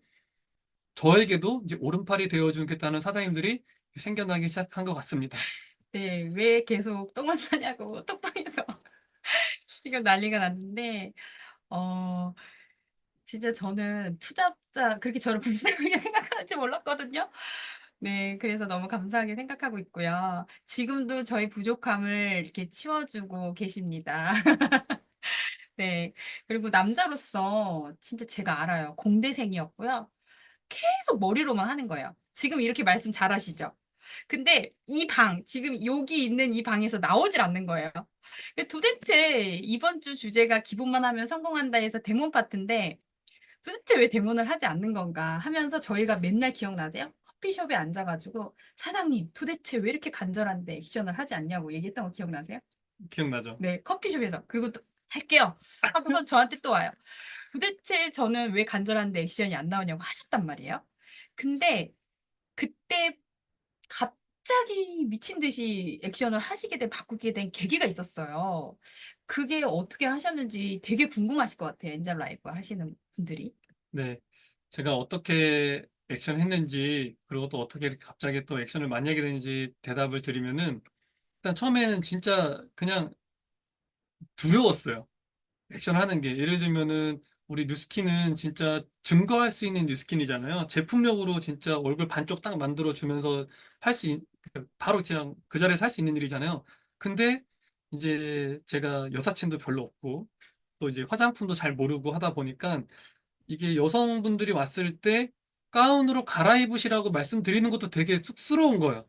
저에게도 이제 오른팔이 되어주겠다는 사장님들이 생겨나기 시작한 것 같습니다. 네, 왜 계속 똥을 싸냐고 톡방에서 지금 난리가 났는데, 어, 진짜 저는 투잡자, 그렇게 저를 불쌍하게 생각하는지 몰랐거든요. 네, 그래서 너무 감사하게 생각하고 있고요. 지금도 저희 부족함을 이렇게 치워주고 계십니다. 네, 그리고 남자로서 진짜 제가 알아요. 공대생이었고요. 계속 머리로만 하는 거예요. 지금 이렇게 말씀 잘하시죠? 근데 이 방, 지금 여기 있는 이 방에서 나오질 않는 거예요. 도대체 이번 주 주제가 기본만 하면 성공한다 해서 데몬 파트인데, 도대체 왜 데몬을 하지 않는 건가 하면서 저희가 맨날 기억나세요? 커피숍에 앉아가지고 사장님 도대체 왜 이렇게 간절한데 액션을 하지 않냐고 얘기했던 거 기억나세요? 기억나죠? 네, 커피숍에서. 그리고 또 할게요 하고서 저한테 또 와요. 도대체 저는 왜 간절한데 액션이 안 나오냐고 하셨단 말이에요. 근데 그때 갑자기 미친 듯이 액션을 하시게 된, 바꾸게 된 계기가 있었어요. 그게 어떻게 하셨는지 되게 궁금하실 것 같아요. 엔젤 라이브 하시는 분들이. 네. 제가 어떻게 액션 했는지, 그리고 또 어떻게 이렇게 갑자기 또 액션을 많이 하게 되는지 대답을 드리면은, 일단 처음에는 진짜 그냥 두려웠어요. 액션 하는 게. 예를 들면은 우리 뉴스킨은 진짜 증거할 수 있는 뉴스킨이잖아요. 제품력으로 진짜 얼굴 반쪽 딱 만들어 주면서 할 수 바로 그냥 그 자리에서 할 수 있는 일이잖아요. 근데 이제 제가 여사친도 별로 없고 또 이제 화장품도 잘 모르고 하다 보니까, 이게 여성분들이 왔을 때 가운으로 갈아입으시라고 말씀드리는 것도 되게 쑥스러운 거예요.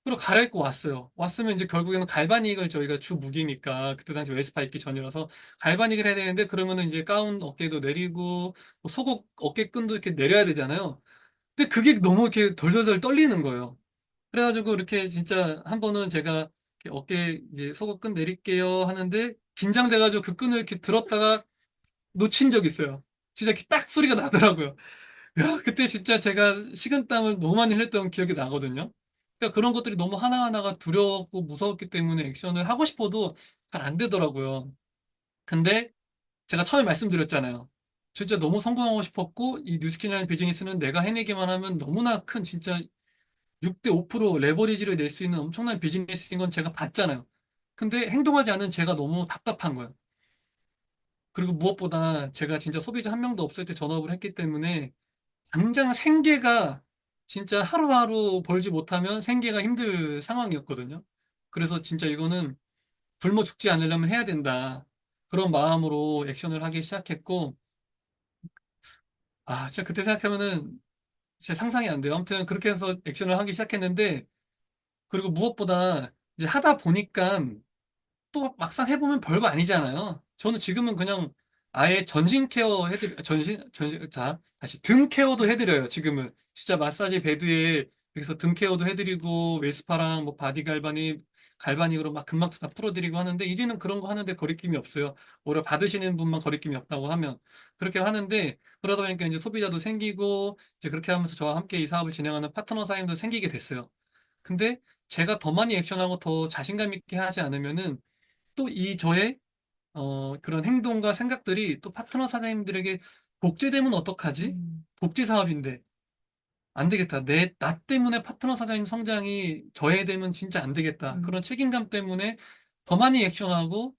그리고 갈아입고 왔어요. 왔으면 이제 결국에는 갈바닉을 저희가 주 무기니까 그때 당시 웨스파 입기 전이라서 갈바닉을 해야 되는데 그러면은 이제 가운 어깨도 내리고 뭐 속옷 어깨끈도 이렇게 내려야 되잖아요. 근데 그게 너무 이렇게 덜덜덜 떨리는 거예요. 그래가지고 이렇게 진짜 한 번은 제가 이렇게 어깨 이제 속옷끈 내릴게요 하는데 긴장돼가지고 그 끈을 이렇게 들었다가 놓친 적이 있어요. 진짜 이렇게 딱 소리가 나더라고요. 야, 그때 진짜 제가 식은땀을 너무 많이 흘렸던 기억이 나거든요. 그러니까 그런 것들이 너무 하나하나가 두려웠고 무서웠기 때문에 액션을 하고 싶어도 잘 안 되더라고요. 근데 제가 처음에 말씀드렸잖아요. 진짜 너무 성공하고 싶었고 이 뉴스킨이라는 비즈니스는 내가 해내기만 하면 너무나 큰 진짜 6대 5% 레버리지를 낼 수 있는 엄청난 비즈니스인 건 제가 봤잖아요. 근데 행동하지 않은 제가 너무 답답한 거예요. 그리고 무엇보다 제가 진짜 소비자 한 명도 없을 때 전업을 했기 때문에 당장 생계가 진짜 하루하루 벌지 못하면 생계가 힘들 상황이었거든요. 그래서 진짜 이거는 굶어 죽지 않으려면 해야 된다. 그런 마음으로 액션을 하기 시작했고, 아, 진짜 그때 생각하면은 진짜 상상이 안 돼요. 아무튼 그렇게 해서 액션을 하기 시작했는데, 그리고 무엇보다 이제 하다 보니까 또 막상 해보면 별거 아니잖아요. 저는 지금은 그냥 아예 전신 케어 자, 다시 등 케어도 해드려요, 지금은. 진짜 마사지 베드에, 여기서 등 케어도 해드리고, 웨스파랑 뭐 바디 갈바닉으로 막 금방 다 풀어드리고 하는데, 이제는 그런 거 하는데 거리낌이 없어요. 오히려 받으시는 분만 거리낌이 없다고 하면. 그렇게 하는데, 그러다 보니까 이제 소비자도 생기고, 이제 그렇게 하면서 저와 함께 이 사업을 진행하는 파트너 사장님도 생기게 됐어요. 근데 제가 더 많이 액션하고 더 자신감 있게 하지 않으면은, 또 이 저의 그런 행동과 생각들이 또 파트너 사장님들에게 복제되면 어떡하지? 음, 복지 사업인데 안 되겠다. 나 때문에 파트너 사장님 성장이 저해되면 진짜 안 되겠다. 음. 그런 책임감 때문에 더 많이 액션하고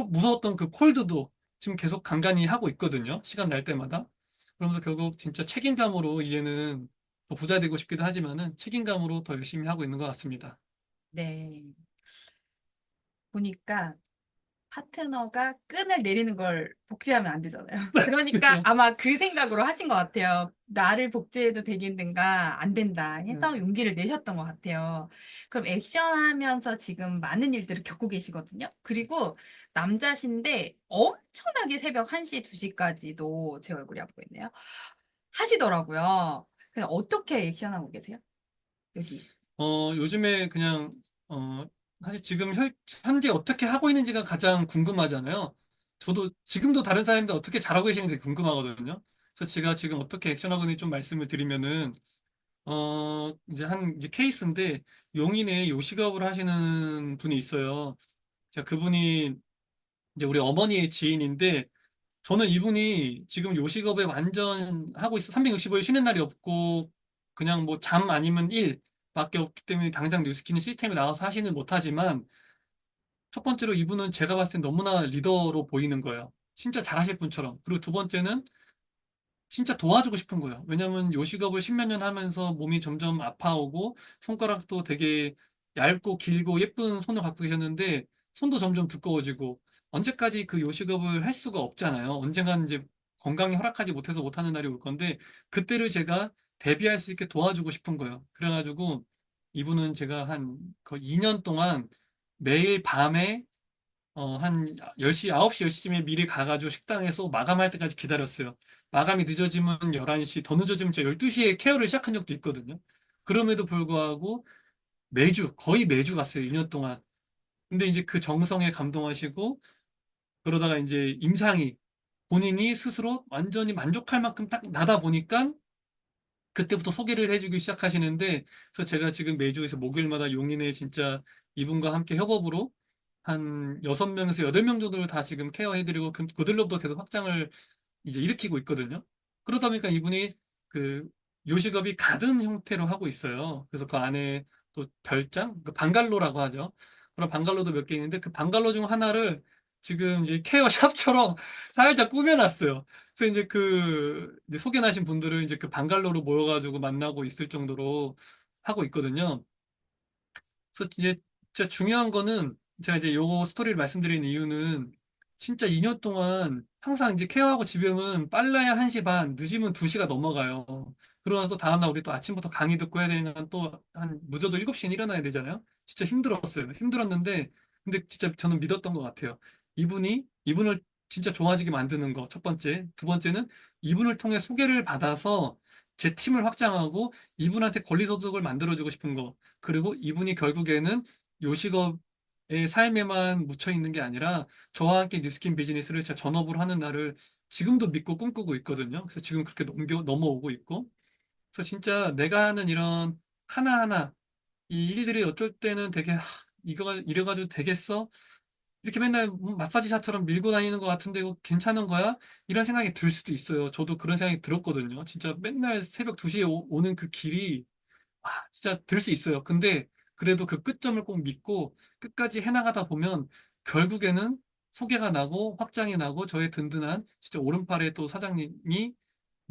무서웠던 그 콜드도 지금 계속 간간히 하고 있거든요. 시간 날 때마다. 그러면서 결국 진짜 책임감으로 이제는 더 부자 되고 싶기도 하지만은 책임감으로 더 열심히 하고 있는 것 같습니다. 네. 보니까 파트너가 끈을 내리는 걸 복제하면 안 되잖아요. 그러니까 그렇죠? 아마 그 생각으로 하신 것 같아요. 나를 복제해도 되겠는가? 안 된다 해서 용기를 내셨던 것 같아요. 그럼 액션하면서 지금 많은 일들을 겪고 계시거든요. 그리고 남자신데 엄청나게 새벽 1시, 2시까지도 제 얼굴이 안 보이네요. 하시더라고요. 그냥 어떻게 액션하고 계세요? 여기. 요즘에 그냥, 어, 사실 지금 현재 어떻게 하고 있는지가 가장 궁금하잖아요. 저도 지금도 다른 사람들 어떻게 잘하고 계시는지 궁금하거든요. 그래서 제가 지금 어떻게 액션하고 있는지 좀 말씀을 드리면은, 이제 케이스인데, 용인에 요식업을 하시는 분이 있어요. 제가 그분이 이제 우리 어머니의 지인인데, 저는 이분이 지금 요식업에 완전 하고 있어. 365일 쉬는 날이 없고, 그냥 뭐 잠 아니면 일 밖에 없기 때문에 당장 뉴스키는 시스템에 나와서 하지는 못하지만, 첫 번째로 이분은 제가 봤을 땐 너무나 리더로 보이는 거예요. 진짜 잘하실 분처럼. 그리고 두 번째는 진짜 도와주고 싶은 거예요. 왜냐면 요식업을 십몇 년 하면서 몸이 점점 아파오고 손가락도 되게 얇고 길고 예쁜 손을 갖고 계셨는데 손도 점점 두꺼워지고 언제까지 그 요식업을 할 수가 없잖아요. 언젠가는 이제 건강이 허락하지 못해서 못하는 날이 올 건데 그때를 제가 대비할 수 있게 도와주고 싶은 거예요. 그래가지고 이분은 제가 한 거의 2년 동안 매일 밤에 한 10시, 9시, 10시쯤에 미리 가가지고 식당에서 마감할 때까지 기다렸어요. 마감이 늦어지면 11시, 더 늦어지면 제가 12시에 케어를 시작한 적도 있거든요. 그럼에도 불구하고 거의 매주 갔어요. 2년 동안. 근데 이제 그 정성에 감동하시고, 그러다가 이제 임상이 본인이 스스로 완전히 만족할 만큼 딱 나다 보니까 그때부터 소개를 해주기 시작하시는데, 그래서 제가 지금 매주 에서 목요일마다 용인에 진짜 이분과 함께 협업으로 한 6명에서 8명 정도를 다 지금 케어해드리고 그들로부터 계속 확장을 이제 일으키고 있거든요. 그러다 보니까 이분이 그 요식업이 가든 형태로 하고 있어요. 그래서 그 안에 또 별장, 그 방갈로라고 하죠. 그런 방갈로도 몇 개 있는데 그 방갈로 중 하나를 지금 이제 케어 샵처럼 살짝 꾸며놨어요. 그래서 이제 이제 소개나신 분들을 이제 그 방갈로로 모여가지고 만나고 있을 정도로 하고 있거든요. 그래서 이제 진짜 중요한 거는 제가 이제 요거 스토리를 말씀드리는 이유는 진짜 2년 동안 항상 이제 케어하고 집에 오면 빨라야 1시 반, 늦으면 2시가 넘어가요. 그러고 또 다음날 우리 또 아침부터 강의 듣고 해야 되니까 또 한 늦어도 7시엔 일어나야 되잖아요. 진짜 힘들었어요. 힘들었는데, 근데 진짜 저는 믿었던 것 같아요. 이분을 진짜 좋아지게 만드는 거, 첫 번째. 두 번째는 이분을 통해 소개를 받아서 제 팀을 확장하고 이분한테 권리소득을 만들어주고 싶은 거. 그리고 이분이 결국에는 요식업의 삶에만 묻혀 있는 게 아니라 저와 함께 뉴스킨 비즈니스를 제가 전업으로 하는 날을 지금도 믿고 꿈꾸고 있거든요. 그래서 지금 그렇게 넘어오고 있고. 그래서 진짜 내가 하는 이런 하나하나 이 일들이 어쩔 때는 되게 이거가 이래가지고 되겠어? 이렇게 맨날 마사지샷처럼 밀고 다니는 것 같은데 이거 괜찮은 거야? 이런 생각이 들 수도 있어요. 저도 그런 생각이 들었거든요. 진짜 맨날 새벽 2시에 오는 그 길이 진짜 들 수 있어요. 근데 그래도 그 끝점을 꼭 믿고 끝까지 해나가다 보면 결국에는 소개가 나고 확장이 나고 저의 든든한 진짜 오른팔의 또 사장님이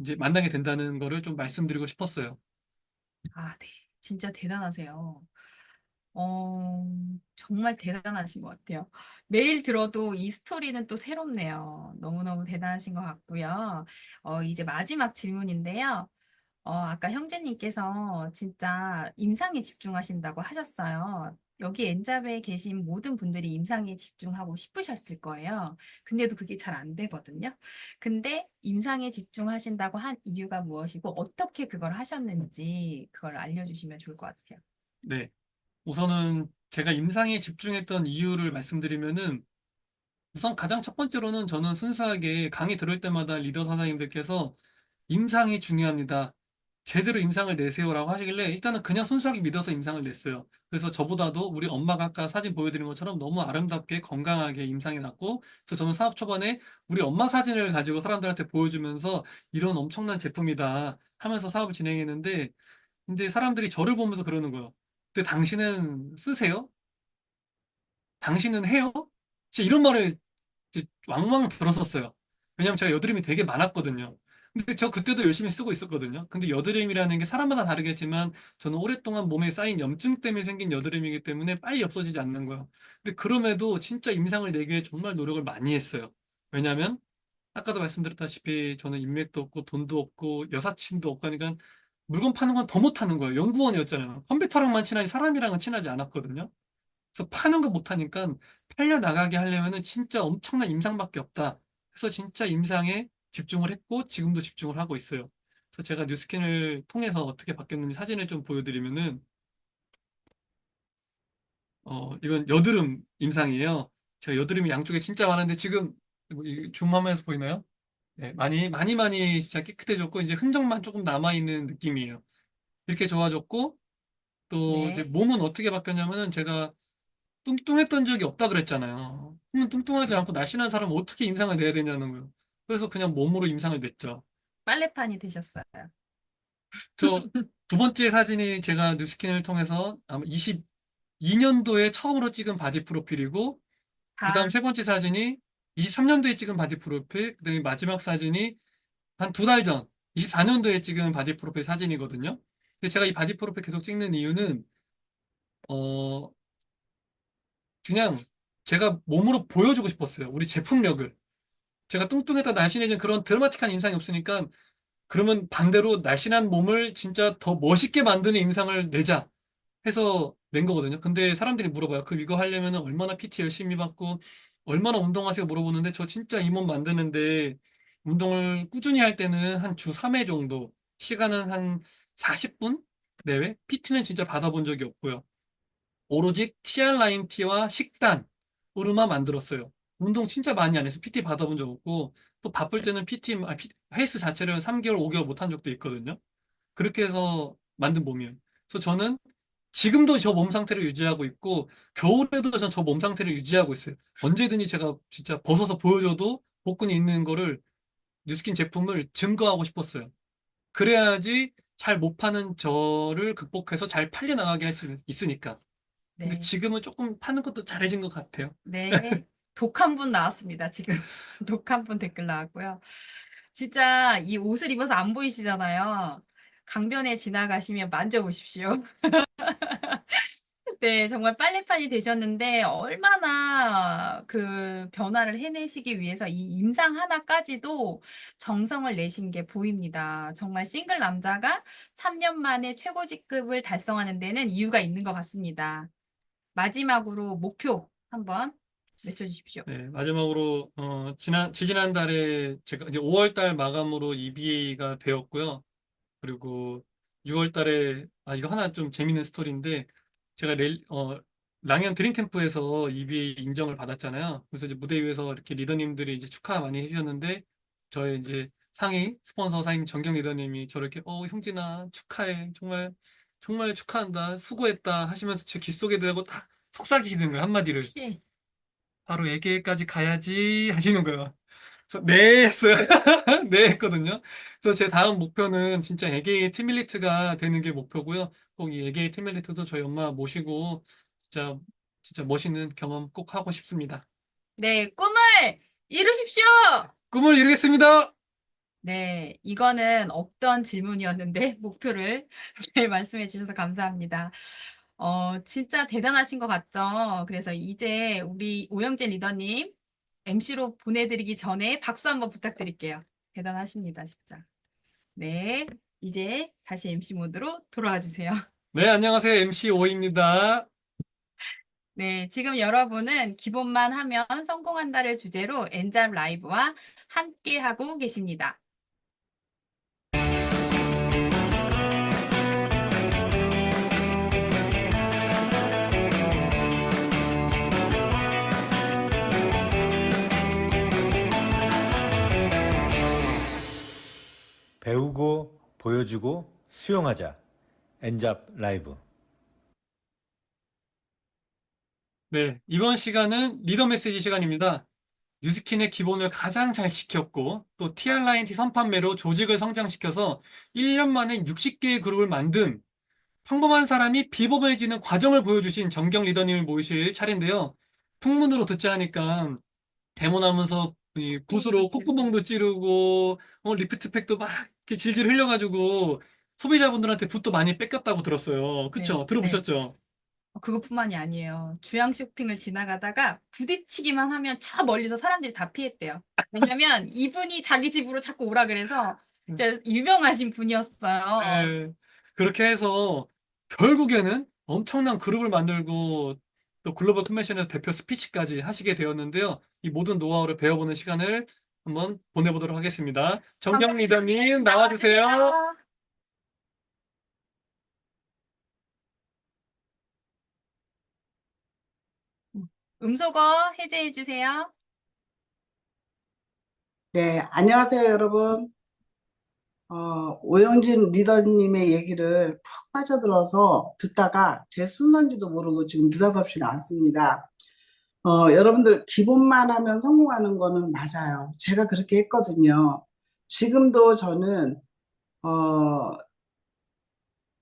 이제 만나게 된다는 거를 좀 말씀드리고 싶었어요. 아, 네. 진짜 대단하세요. 어, 정말 대단하신 것 같아요. 매일 들어도 이 스토리는 또 새롭네요. 너무너무 대단하신 것 같고요. 이제 마지막 질문인데요. 아까 형제님께서 진짜 임상에 집중하신다고 하셨어요. 여기 엔잡에 계신 모든 분들이 임상에 집중하고 싶으셨을 거예요. 근데도 그게 잘 안 되거든요. 근데 임상에 집중하신다고 한 이유가 무엇이고 어떻게 그걸 하셨는지 그걸 알려주시면 좋을 것 같아요. 네. 우선은 제가 임상에 집중했던 이유를 말씀드리면은 우선 가장 첫 번째로는 저는 순수하게 강의 들을 때마다 리더 사장님들께서 임상이 중요합니다. 제대로 임상을 내세요라고 하시길래 일단은 그냥 순수하게 믿어서 임상을 냈어요. 그래서 저보다도 우리 엄마가 아까 사진 보여드린 것처럼 너무 아름답게 건강하게 임상이 났고, 그래서 저는 사업 초반에 우리 엄마 사진을 가지고 사람들한테 보여주면서 이런 엄청난 제품이다 하면서 사업을 진행했는데, 이제 사람들이 저를 보면서 그러는 거예요. 근데 당신은 쓰세요? 당신은 해요? 진짜 이런 말을 이제 왕왕 들었었어요. 왜냐면 제가 여드름이 되게 많았거든요. 근데 저 그때도 열심히 쓰고 있었거든요. 근데 여드름이라는 게 사람마다 다르겠지만 저는 오랫동안 몸에 쌓인 염증 때문에 생긴 여드름이기 때문에 빨리 없어지지 않는 거예요. 근데 그럼에도 진짜 임상을 내기 위해 정말 노력을 많이 했어요. 왜냐면 아까도 말씀드렸다시피 저는 인맥도 없고 돈도 없고 여사친도 없고 하니까 물건 파는 건 더 못하는 거예요. 연구원이었잖아요. 컴퓨터랑만 친하지 사람이랑은 친하지 않았거든요. 그래서 파는 거 못하니까 팔려 나가게 하려면은 진짜 엄청난 임상밖에 없다. 그래서 진짜 임상에 집중을 했고 지금도 집중을 하고 있어요. 그래서 제가 뉴스킨을 통해서 어떻게 바뀌었는지 사진을 좀 보여드리면은 이건 여드름 임상이에요. 제가 여드름이 양쪽에 진짜 많은데 지금 줌하면서 보이나요? 네, 많이 진짜 깨끗해졌고 이제 흔적만 조금 남아 있는 느낌이에요. 이렇게 좋아졌고 또 이제 네. 몸은 어떻게 바뀌었냐면은 제가 뚱뚱했던 적이 없다 그랬잖아요. 그러면 뚱뚱하지 않고 날씬한 사람은 어떻게 임상을 내야 되냐는 거예요. 그래서 그냥 몸으로 임상을 냈죠. 빨래판이 되셨어요. 저 두 번째 사진이 제가 뉴스킨을 통해서 아마 22년도에 처음으로 찍은 바디 프로필이고, 그 다음 다 세 번째 사진이 23년도에 찍은 바디 프로필, 그다음에 마지막 사진이 한 2달 전, 24년도에 찍은 바디 프로필 사진이거든요. 근데 제가 이 바디 프로필 계속 찍는 이유는, 어, 그냥 제가 몸으로 보여주고 싶었어요. 우리 제품력을. 제가 뚱뚱했다 날씬해진 그런 드라마틱한 인상이 없으니까 그러면 반대로 날씬한 몸을 진짜 더 멋있게 만드는 인상을 내자 해서 낸 거거든요. 근데 사람들이 물어봐요. 그럼 이거 하려면 얼마나 PT 열심히 받고 얼마나 운동하세요 물어보는데 저 진짜 이 몸 만드는데 운동을 꾸준히 할 때는 한 주 3회 정도 시간은 한 40분 내외 PT는 진짜 받아본 적이 없고요. 오로지 TR라인 T와 식단으로만 만들었어요. 운동 진짜 많이 안 해서 PT 받아본 적 없고, 또 바쁠 때는 헬스 자체를 3개월, 5개월 못한 적도 있거든요. 그렇게 해서 만든 몸이에요. 그래서 저는 지금도 저 몸 상태를 유지하고 있고, 겨울에도 전 저 몸 상태를 유지하고 있어요. 언제든지 제가 진짜 벗어서 보여줘도 복근이 있는 거를 뉴스킨 제품을 증거하고 싶었어요. 그래야지 잘 못 파는 저를 극복해서 잘 팔려 나가게 할 수 있으니까. 근데 네. 지금은 조금 파는 것도 잘해진 것 같아요. 네. 독 한 분 나왔습니다, 지금. 독 한 분 댓글 나왔고요. 진짜 이 옷을 입어서 안 보이시잖아요. 강변에 지나가시면 만져보십시오. 네, 정말 빨래판이 되셨는데 얼마나 그 변화를 해내시기 위해서 이 임상 하나까지도 정성을 내신 게 보입니다. 정말 싱글 남자가 3년 만에 최고 직급을 달성하는 데는 이유가 있는 것 같습니다. 마지막으로 목표 한번 외쳐주십시오. 네, 마지막으로 지지난달에 제가 이제 5월 달 마감으로 EBA가 되었고요. 그리고 6월 달에 이거 하나 좀 재밌는 스토리인데 제가 랑현 드림캠프에서 EBA 인정을 받았잖아요. 그래서 이제 무대 위에서 이렇게 리더님들이 이제 축하 많이 해주셨는데 저의 이제 상위 스폰서 상임 정경 리더님이 저렇게 형진아 축하해 정말 정말 축하한다 수고했다 하시면서 제 귓속에 대고 딱 속삭이시는 거예요 한마디를. 예. 바로 에게까지 가야지 하시는 거예요. 그래서 네 했어요. 네 했거든요. 그래서 제 다음 목표는 진짜 에게이 팀밀리트가 되는 게 목표고요. 꼭 이 에게이 팀밀리트도 저희 엄마 모시고 진짜 진짜 멋있는 경험 꼭 하고 싶습니다. 네, 꿈을 이루십시오! 꿈을 이루겠습니다. 네, 이거는 없던 질문이었는데 목표를 네, 말씀해 주셔서 감사합니다. 진짜 대단하신 것 같죠? 그래서 이제 우리 오영재 리더님 MC로 보내드리기 전에 박수 한번 부탁드릴게요. 대단하십니다, 진짜. 네, 이제 다시 MC 모드로 돌아와 주세요. 네, 안녕하세요. MC 오입니다. 네, 지금 여러분은 기본만 하면 성공한다를 주제로 엔잡 라이브와 함께 하고 계십니다. 배우고 보여주고 수용하자. 엔잡 라이브. 네, 이번 시간은 리더 메시지 시간입니다. 뉴스킨의 기본을 가장 잘 지켰고 또 TR9T 선판매로 조직을 성장시켜서 1년 만에 60개의 그룹을 만든 평범한 사람이 비범해지는 과정을 보여주신 정경 리더님을 모실 차례인데요. 풍문으로 듣자 하니까 데모 나면서 이 붓으로 콧구멍도 찌르고 리프트팩도 막 이렇게 질질 흘려가지고 소비자분들한테 붓도 많이 뺏겼다고 들었어요. 네, 그쵸? 네. 들어보셨죠? 그것뿐만이 아니에요. 주양 쇼핑을 지나가다가 부딪히기만 하면 저 멀리서 사람들이 다 피했대요. 왜냐면 이분이 자기 집으로 자꾸 오라 그래서 진짜 유명하신 분이었어요. 네, 그렇게 해서 결국에는 엄청난 그룹을 만들고 또 글로벌 컨벤션에서 대표 스피치까지 하시게 되었는데요. 이 모든 노하우를 배워보는 시간을 한번 보내보도록 하겠습니다. 정경 리더님 나와주세요. 음소거 해제해 주세요. 네, 안녕하세요, 여러분. 오영진 리더님의 얘기를 푹 빠져들어서 듣다가 제 순서인지도 모르고 지금 느닷없이 나왔습니다. 여러분들 기본만 하면 성공하는 거는 맞아요. 제가 그렇게 했거든요. 지금도 저는, 어,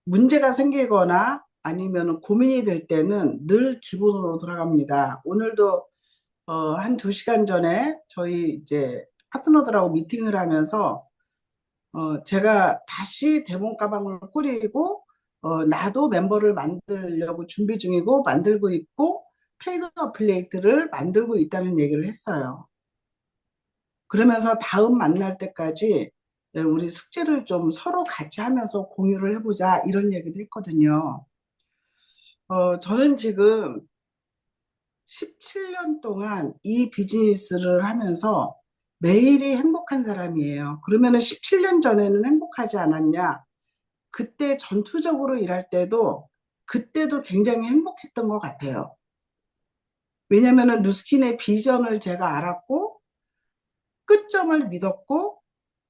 문제가 생기거나 아니면 고민이 될 때는 늘 기본으로 돌아갑니다. 오늘도 한 2시간 전에 저희 이제 파트너들하고 미팅을 하면서 제가 다시 대본 가방을 꾸리고 나도 멤버를 만들려고 준비 중이고 만들고 있고 페이드 어플리에이트를 만들고 있다는 얘기를 했어요. 그러면서 다음 만날 때까지 우리 숙제를 좀 서로 같이 하면서 공유를 해보자 이런 얘기도 했거든요. 저는 지금 17년 동안 이 비즈니스를 하면서 매일이 행복한 사람이에요. 그러면은 17년 전에는 행복하지 않았냐? 그때 전투적으로 일할 때도 그때도 굉장히 행복했던 것 같아요. 왜냐면은 누스킨의 비전을 제가 알았고 끝점을 믿었고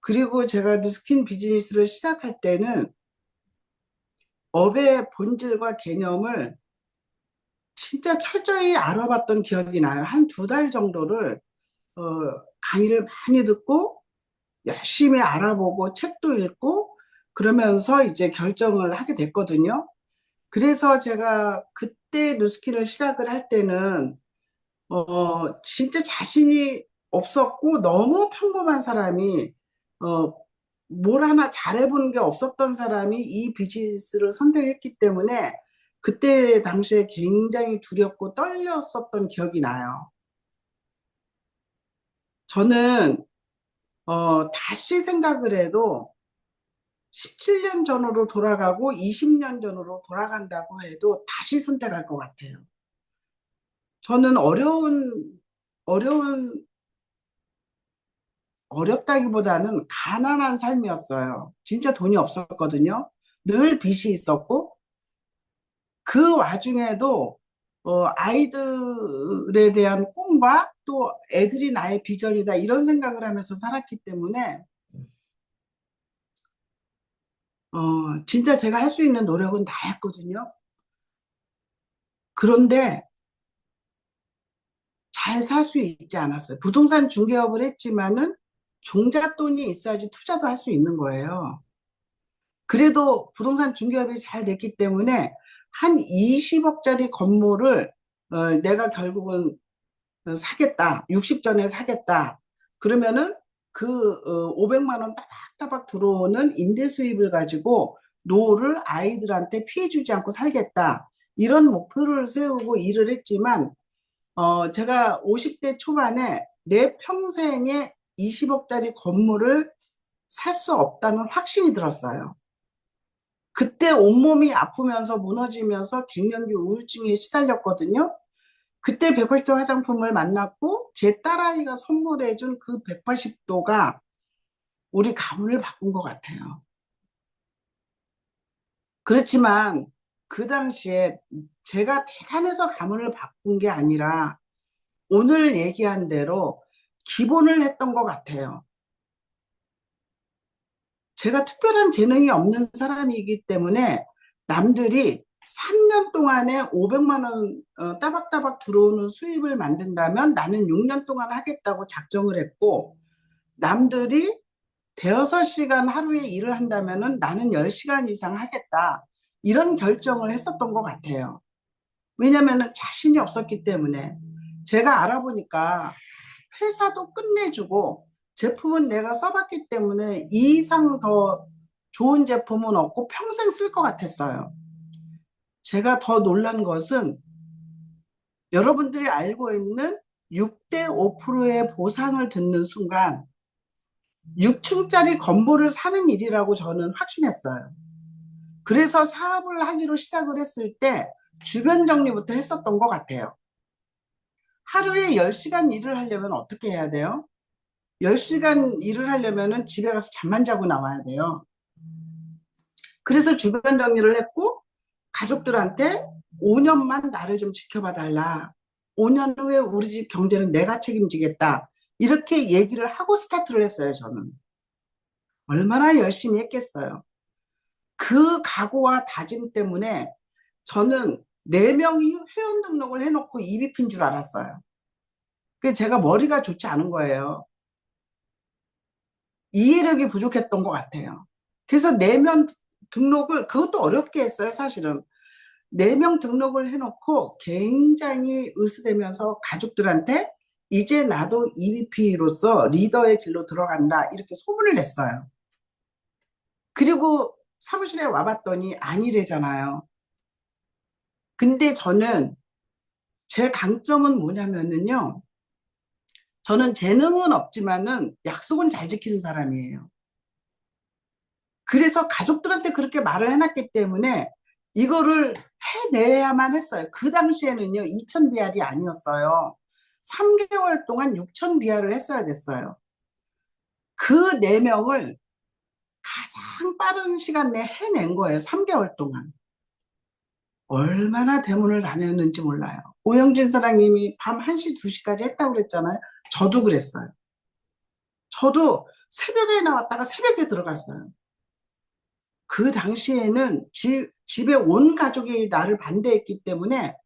그리고 제가 누스킨 비즈니스를 시작할 때는 업의 본질과 개념을 진짜 철저히 알아봤던 기억이 나요. 한 2달 정도를 어, 강의를 많이 듣고 열심히 알아보고 책도 읽고 그러면서 이제 결정을 하게 됐거든요. 그래서 제가 그때 뉴스킨을 시작을 할 때는 진짜 자신이 없었고 너무 평범한 사람이 어, 뭘 하나 잘해본 게 없었던 사람이 이 비즈니스를 선택했기 때문에 그때 당시에 굉장히 두렵고 떨렸었던 기억이 나요. 저는 다시 생각을 해도 17년 전으로 돌아가고 20년 전으로 돌아간다고 해도 다시 선택할 것 같아요. 저는 어려운, 어렵다기보다는 가난한 삶이었어요. 진짜 돈이 없었거든요. 늘 빚이 있었고, 그 와중에도 아이들에 대한 꿈과 또 애들이 나의 비전이다 이런 생각을 하면서 살았기 때문에 진짜 제가 할 수 있는 노력은 다 했거든요. 그런데 잘 살 수 있지 않았어요. 부동산 중개업을 했지만은 종잣돈이 있어야지 투자도 할 수 있는 거예요. 그래도 부동산 중개업이 잘 됐기 때문에 한 20억짜리 건물을 내가 결국은 사겠다. 60전에 사겠다. 그러면은 그 500만 원 따박따박 들어오는 임대 수입을 가지고 노후를 아이들한테 피해 주지 않고 살겠다. 이런 목표를 세우고 일을 했지만 제가 50대 초반에 내 평생에 20억짜리 건물을 살 수 없다는 확신이 들었어요. 그때 온몸이 아프면서 무너지면서 갱년기 우울증에 시달렸거든요. 그때 180도 화장품을 만났고 제 딸아이가 선물해준 그 180도가 우리 가문을 바꾼 것 같아요. 그렇지만 그 당시에 제가 대단해서 가문을 바꾼 게 아니라 오늘 얘기한 대로 기본을 했던 것 같아요. 제가 특별한 재능이 없는 사람이기 때문에 남들이 3년 동안에 500만 원 따박따박 들어오는 수입을 만든다면 나는 6년 동안 하겠다고 작정을 했고 남들이 대여섯 시간 하루에 일을 한다면은 나는 10시간 이상 하겠다. 이런 결정을 했었던 것 같아요. 왜냐면은 자신이 없었기 때문에 제가 알아보니까 회사도 끝내주고 제품은 내가 써봤기 때문에 이 이상 더 좋은 제품은 없고 평생 쓸 것 같았어요. 제가 더 놀란 것은 여러분들이 알고 있는 6대 5%의 보상을 듣는 순간 6층짜리 건물을 사는 일이라고 저는 확신했어요. 그래서 사업을 하기로 시작을 했을 때 주변 정리부터 했었던 것 같아요. 하루에 10시간 일을 하려면 어떻게 해야 돼요? 10시간 일을 하려면 집에 가서 잠만 자고 나와야 돼요. 그래서 주변 정리를 했고 가족들한테 5년만 나를 좀 지켜봐 달라. 5년 후에 우리 집 경제는 내가 책임지겠다. 이렇게 얘기를 하고 스타트를 했어요, 저는. 얼마나 열심히 했겠어요. 그 각오와 다짐 때문에 저는 4명이 회원 등록을 해놓고 EBP인 줄 알았어요. 그게 제가 머리가 좋지 않은 거예요. 이해력이 부족했던 것 같아요. 그래서 4명 등록을, 그것도 어렵게 했어요, 사실은. 4명 등록을 해놓고 굉장히 으스대면서 가족들한테 이제 나도 EBP로서 리더의 길로 들어간다. 이렇게 소문을 냈어요. 그리고 사무실에 와봤더니 아니래잖아요. 근데 저는 제 강점은 뭐냐면은요. 저는 재능은 없지만은 약속은 잘 지키는 사람이에요. 그래서 가족들한테 그렇게 말을 해놨기 때문에 이거를 해내야만 했어요. 그 당시에는요, 2,000BR이 아니었어요. 3개월 동안 6,000BR을 했어야 됐어요. 그 4명을 가장 빠른 시간 내에 해낸 거예요. 3개월 동안. 얼마나 대문을 다녔는지 몰라요. 오영진 사장님이 밤 1시, 2시까지 했다고 그랬잖아요. 저도 그랬어요. 저도 새벽에 나왔다가 새벽에 들어갔어요. 그 당시에는 집에 온 가족이 나를 반대했기 때문에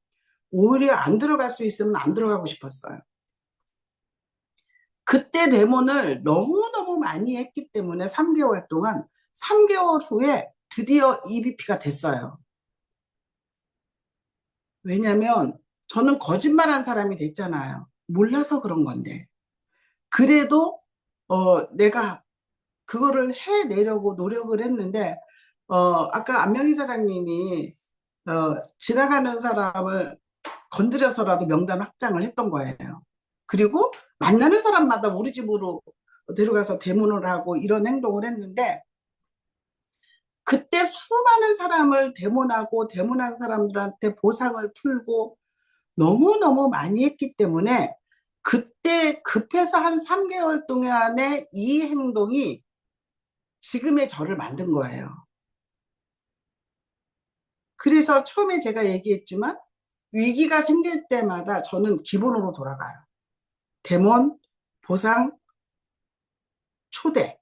오히려 안 들어갈 수 있으면 안 들어가고 싶었어요. 그때 대본을 너무너무 많이 했기 때문에 3개월 동안 3개월 후에 드디어 EBP가 됐어요. 왜냐면 저는 거짓말한 사람이 됐잖아요. 몰라서 그런 건데. 그래도 내가 그거를 해내려고 노력을 했는데 아까 안명희 사장님이 지나가는 사람을 건드려서라도 명단 확장을 했던 거예요. 그리고 만나는 사람마다 우리 집으로 데려가서 대문을 하고 이런 행동을 했는데, 그때 수많은 사람을 대문하고 대문한 사람들한테 보상을 풀고 너무너무 많이 했기 때문에 그때 급해서 한 3개월 동안에 이 행동이 지금의 저를 만든 거예요. 그래서 처음에 제가 얘기했지만 위기가 생길 때마다 저는 기본으로 돌아가요. 대면, 보상, 초대.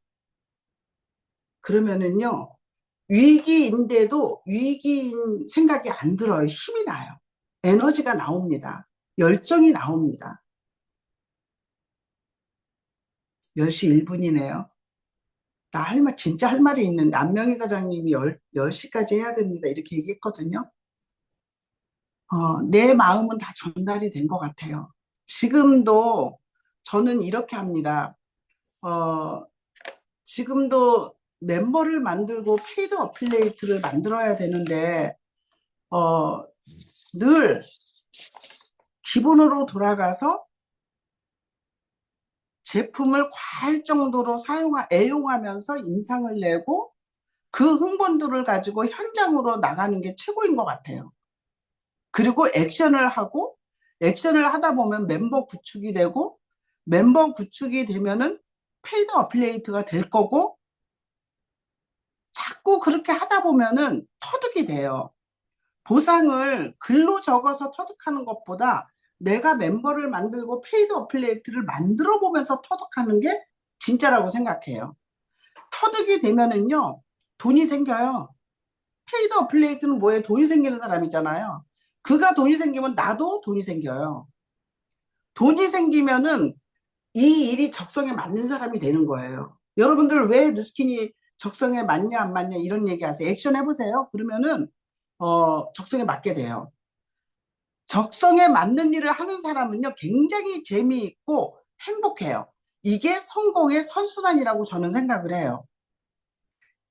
그러면은요, 위기인데도 위기인 생각이 안 들어요. 힘이 나요. 에너지가 나옵니다. 열정이 나옵니다. 10시 1분이네요. 진짜 할 말이 있는데, 안명희 사장님이 10시까지 해야 됩니다. 이렇게 얘기했거든요. 내 마음은 다 전달이 된 것 같아요. 지금도 저는 이렇게 합니다. 어, 지금도 멤버를 만들고 페이드 어플레이트를 만들어야 되는데, 어, 늘 기본으로 돌아가서 제품을 과할 정도로 애용하면서 임상을 내고 그 흥분도를 가지고 현장으로 나가는 게 최고인 것 같아요. 그리고 액션을 하다 보면 멤버 구축이 되고, 멤버 구축이 되면은 페이드 어플레이트가 될 거고, 자꾸 그렇게 하다 보면은 터득이 돼요. 보상을 글로 적어서 터득하는 것보다 내가 멤버를 만들고 페이드 어플레이트를 만들어 보면서 터득하는 게 진짜라고 생각해요. 터득이 되면은요, 돈이 생겨요. 페이드 어플레이트는 뭐예요? 돈이 생기는 사람이잖아요. 그가 돈이 생기면 나도 돈이 생겨요. 돈이 생기면은 이 일이 적성에 맞는 사람이 되는 거예요. 여러분들 왜 누스킨이 적성에 맞냐 안 맞냐 이런 얘기 하세요. 액션 해보세요. 그러면은 적성에 맞게 돼요. 적성에 맞는 일을 하는 사람은요, 굉장히 재미있고 행복해요. 이게 성공의 선순환이라고 저는 생각을 해요.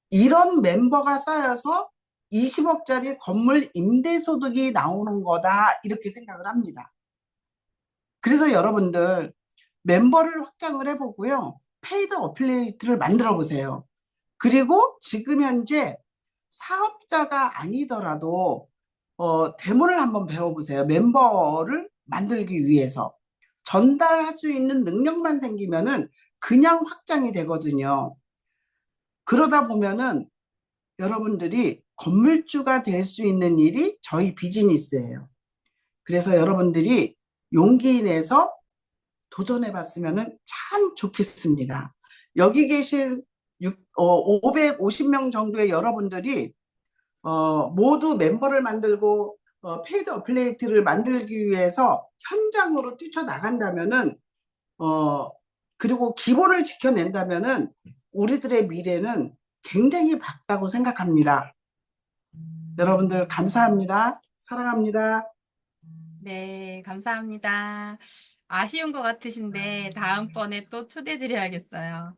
이런 멤버가 쌓여서 20억짜리 건물 임대소득이 나오는 거다, 이렇게 생각을 합니다. 그래서 여러분들 멤버를 확장을 해보고요. 페이드 어플레이트를 만들어 보세요. 그리고 지금 현재 사업자가 아니더라도 데모를 한번 배워보세요. 멤버를 만들기 위해서. 전달할 수 있는 능력만 생기면은 그냥 확장이 되거든요. 그러다 보면은 여러분들이 건물주가 될 수 있는 일이 저희 비즈니스예요. 그래서 여러분들이 용기 내서 도전해 봤으면 참 좋겠습니다. 여기 계신 550명 정도의 여러분들이 모두 멤버를 만들고 페이드 어플레이트를 만들기 위해서 현장으로 뛰쳐나간다면은 그리고 기본을 지켜낸다면은 우리들의 미래는 굉장히 밝다고 생각합니다. 여러분들 감사합니다. 사랑합니다. 네, 감사합니다. 아쉬운 것 같으신데 다음번에 또 초대드려야겠어요.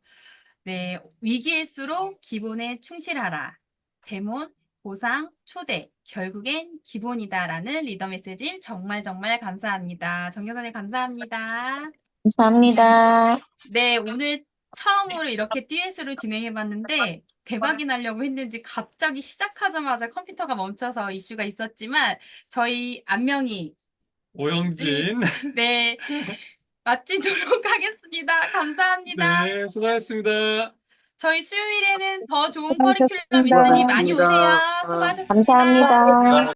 네, 위기일수록 기본에 충실하라. 대본, 보상, 초대. 결국엔 기본이다라는 리더 메시지 정말 정말 감사합니다. 정교사님 감사합니다. 감사합니다. 네, 오늘 처음으로 이렇게 듀엣으로 진행해봤는데 대박이 나려고 했는지 갑자기 시작하자마자 컴퓨터가 멈춰서 이슈가 있었지만 저희 안명희 오영진. 네, 마치도록 하겠습니다. 감사합니다. 네, 수고하셨습니다. 저희 수요일에는 더 좋은 커리큘럼 있으니 많이 오세요. 수고하셨습니다. 감사합니다.